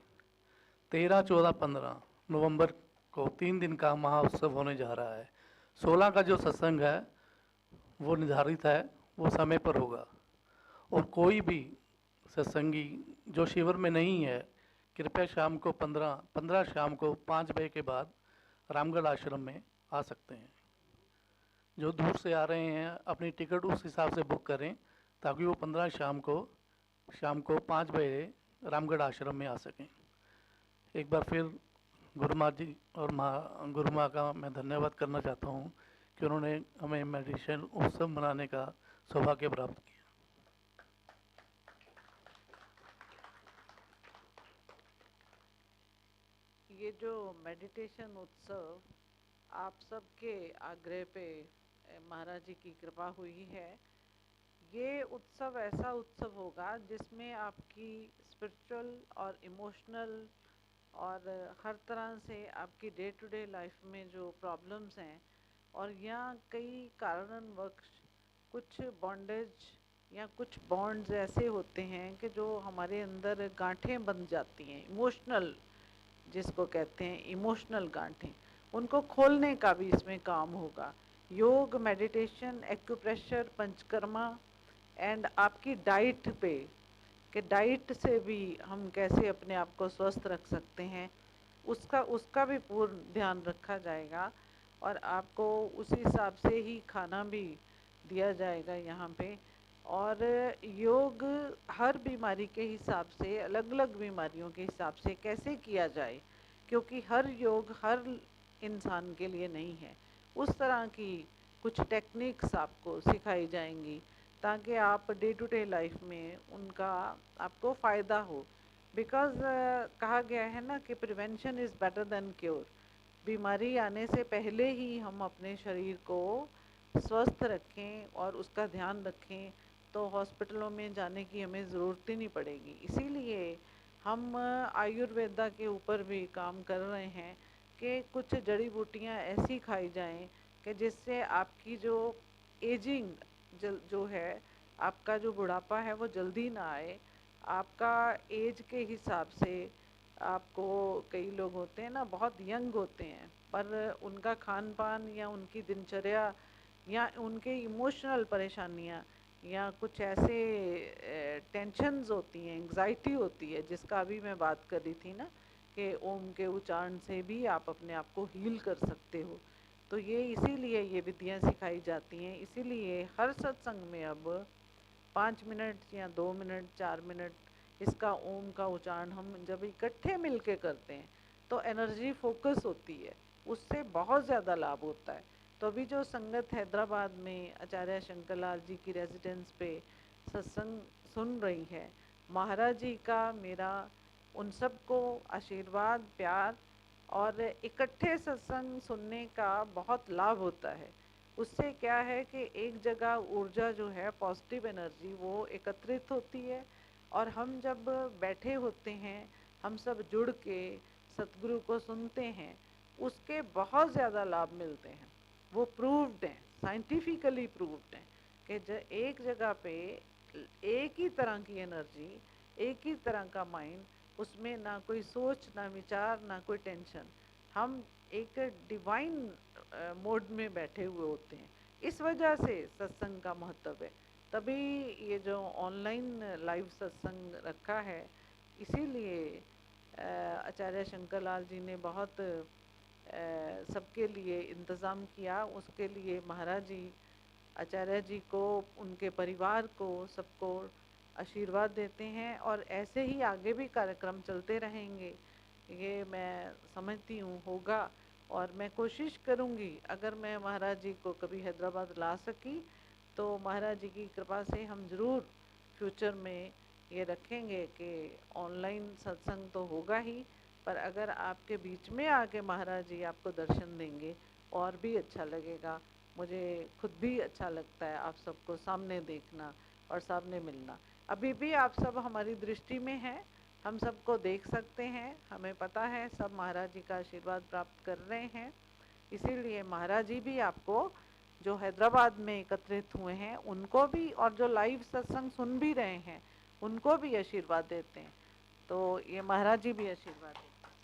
13, 14, 15 नवंबर को 3 दिन का महाउत्सव होने जा रहा है। 16 का जो सत्संग है वो निर्धारित है, वो समय पर होगा। और कोई भी सत्संगी जो शिविर में नहीं है, कृपया शाम को 15 शाम को 5 बजे के बाद रामगढ़ आश्रम में आ सकते हैं। जो दूर से आ रहे हैं अपनी टिकट उस हिसाब से बुक करें, ताकि वो 15 शाम को 5 बजे रामगढ़ आश्रम में आ सकें। एक बार फिर गुरु माँ जी और गुरु माँ का मैं धन्यवाद करना चाहता हूँ कि उन्होंने हमें मेडिटेशन उत्सव मनाने का सौभाग्य प्राप्त किया। ये जो मेडिटेशन उत्सव आप सबके आग्रह पे महाराज जी की कृपा हुई है, ये उत्सव ऐसा उत्सव होगा जिसमें आपकी स्पिरिचुअल और इमोशनल और हर तरह से आपकी डे टू डे लाइफ में जो प्रॉब्लम्स हैं, और यहाँ कई कारणवश कुछ बॉन्डेज या कुछ बॉन्ड्स ऐसे होते हैं कि जो हमारे अंदर गांठें बन जाती हैं, इमोशनल जिसको कहते हैं इमोशनल गांठें, उनको खोलने का भी इसमें काम होगा। योग, मेडिटेशन, एक्यूप्रेशर, पंचकर्मा एंड आपकी डाइट पे कि डाइट से भी हम कैसे अपने आप को स्वस्थ रख सकते हैं, उसका भी पूर्ण ध्यान रखा जाएगा। और आपको उसी हिसाब से ही खाना भी दिया जाएगा यहाँ पे। और योग हर बीमारी के हिसाब से, अलग अलग बीमारियों के हिसाब से कैसे किया जाए, क्योंकि हर योग हर इंसान के लिए नहीं है। उस तरह की कुछ टेक्निक्स आपको सिखाई जाएंगी ताकि आप डे टू डे लाइफ में उनका आपको फ़ायदा हो। बिकॉज़ कहा गया है ना कि prevention is better than cure. बीमारी आने से पहले ही हम अपने शरीर को स्वस्थ रखें और उसका ध्यान रखें तो हॉस्पिटलों में जाने की हमें ज़रूरत ही नहीं पड़ेगी। इसीलिए हम आयुर्वेदा के ऊपर भी काम कर रहे हैं कि कुछ जड़ी बूटियां ऐसी खाई जाएं कि जिससे आपकी जो एजिंग जो है, आपका जो बुढ़ापा है वो जल्दी ना आए। आपका एज के हिसाब से आपको, कई लोग होते हैं ना बहुत यंग होते हैं पर उनका खान पान या उनकी दिनचर्या या उनके इमोशनल परेशानियां या कुछ ऐसे टेंशन्स होती हैं, एंग्जाइटी होती है, जिसका अभी मैं बात कर रही थी ना कि ओम के उच्चारण से भी आप अपने आप को हील कर सकते हो। तो ये इसीलिए ये विधियाँ सिखाई जाती हैं। इसीलिए हर सत्संग में अब 5 मिनट या 2 मिनट 4 मिनट इसका ओम का उच्चारण हम जब इकट्ठे मिल के करते हैं तो एनर्जी फोकस होती है, उससे बहुत ज़्यादा लाभ होता है। तो अभी जो संगत हैदराबाद में आचार्य शंकर लाल जी की रेजिडेंस पे सत्संग सुन रही है, महाराज जी का मेरा उन सबको आशीर्वाद, प्यार और इकट्ठे सत्संग सुनने का बहुत लाभ होता है। उससे क्या है कि एक जगह ऊर्जा जो है, पॉजिटिव एनर्जी, वो एकत्रित होती है और हम जब बैठे होते हैं, हम सब जुड़ के सतगुरु को सुनते हैं, उसके बहुत ज़्यादा लाभ मिलते हैं। वो प्रूव्ड हैं, साइंटिफिकली प्रूव्ड हैं कि एक जगह पे एक ही तरह की एनर्जी, एक ही तरह का माइंड, उसमें ना कोई सोच, ना विचार, ना कोई टेंशन, हम एक डिवाइन मोड में बैठे हुए होते हैं। इस वजह से सत्संग का महत्व है। तभी ये जो ऑनलाइन लाइव सत्संग रखा है, इसीलिए आचार्य शंकर लाल जी ने बहुत सबके लिए इंतज़ाम किया। उसके लिए महाराज जी, आचार्य जी को, उनके परिवार को, सबको आशीर्वाद देते हैं और ऐसे ही आगे भी कार्यक्रम चलते रहेंगे, ये मैं समझती हूँ होगा। और मैं कोशिश करूँगी, अगर मैं महाराज जी को कभी हैदराबाद ला सकी तो महाराज जी की कृपा से हम ज़रूर फ्यूचर में ये रखेंगे कि ऑनलाइन सत्संग तो होगा ही, पर अगर आपके बीच में आके महाराज जी आपको दर्शन देंगे और भी अच्छा लगेगा। मुझे खुद भी अच्छा लगता है आप सबको सामने देखना और सामने मिलना। अभी भी आप सब हमारी दृष्टि में हैं, हम सबको देख सकते हैं, हमें पता है सब महाराज जी का आशीर्वाद प्राप्त कर रहे हैं। इसीलिए महाराज जी भी आपको, जो हैदराबाद में एकत्रित हुए हैं उनको भी, और जो लाइव सत्संग सुन भी रहे हैं उनको भी आशीर्वाद देते हैं। तो ये महाराज जी भी आशीर्वाद देते हैं।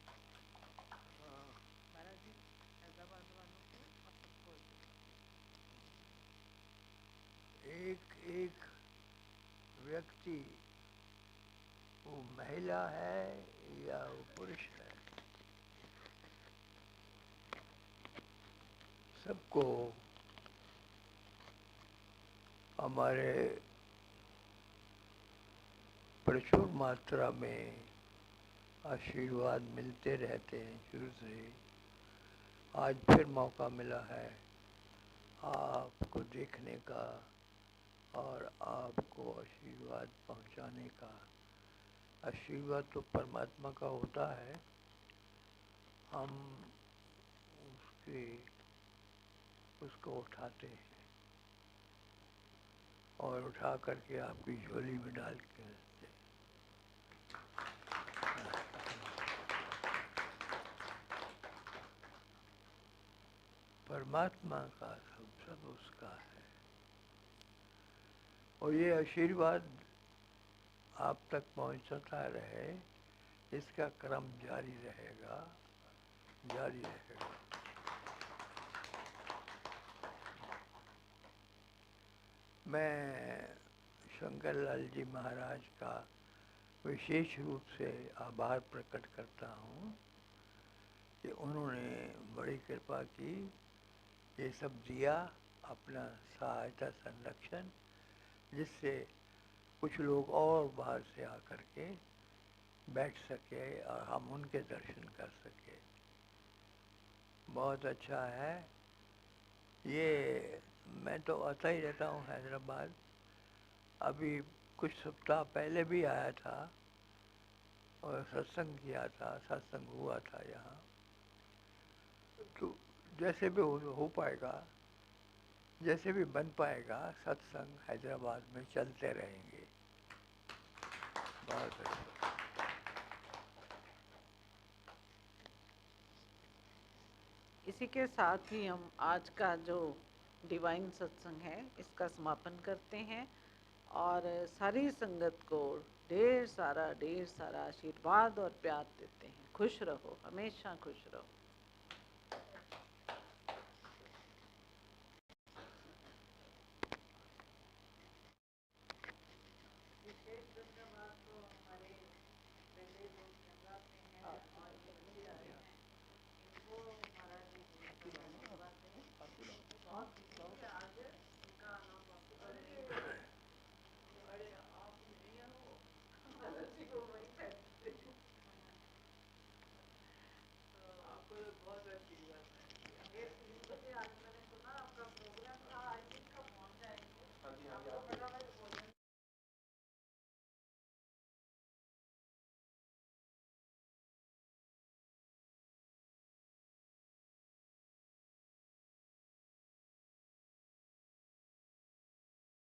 महाराज जी हैदराबाद वालों को और सबको एक एक व्यक्ति, वो महिला है या वो पुरुष है, सबको हमारे प्रचुर मात्रा में आशीर्वाद मिलते रहते हैं शुरू से ही। आज फिर मौका मिला है आपको देखने का और आपको आशीर्वाद पहुंचाने का। आशीर्वाद तो परमात्मा का होता है, हम उसके उसको उठाते हैं और उठा करके आपकी झोली में डाल के रखते हैं। परमात्मा का सब उसका है और ये आशीर्वाद आप तक पहुंचता रहे, इसका क्रम जारी रहेगा, जारी रहेगा। मैं शंकर लाल जी महाराज का विशेष रूप से आभार प्रकट करता हूँ कि उन्होंने बड़ी कृपा की, ये सब दिया, अपना सहायता संरक्षण, जिससे कुछ लोग और बाहर से आकर के बैठ सके और हम उनके दर्शन कर सके। बहुत अच्छा है ये मैं तो आता ही रहता हूँ हैदराबाद। अभी कुछ सप्ताह पहले भी आया था और सत्संग किया था, सत्संग हुआ था यहाँ। तो जैसे भी हो पाएगा, जैसे भी बन पाएगा, सत्संग हैदराबाद में चलते रहेंगे। बहुत अच्छा। इसी के साथ ही हम आज का जो डिवाइन सत्संग है इसका समापन करते हैं और सारी संगत को ढेर सारा आशीर्वाद और प्यार देते हैं। खुश रहो, हमेशा खुश रहो। आज मैंने सुना आपका प्रोग्राम था, आज किसका पहुंच जाएंगे? आपको फटाफट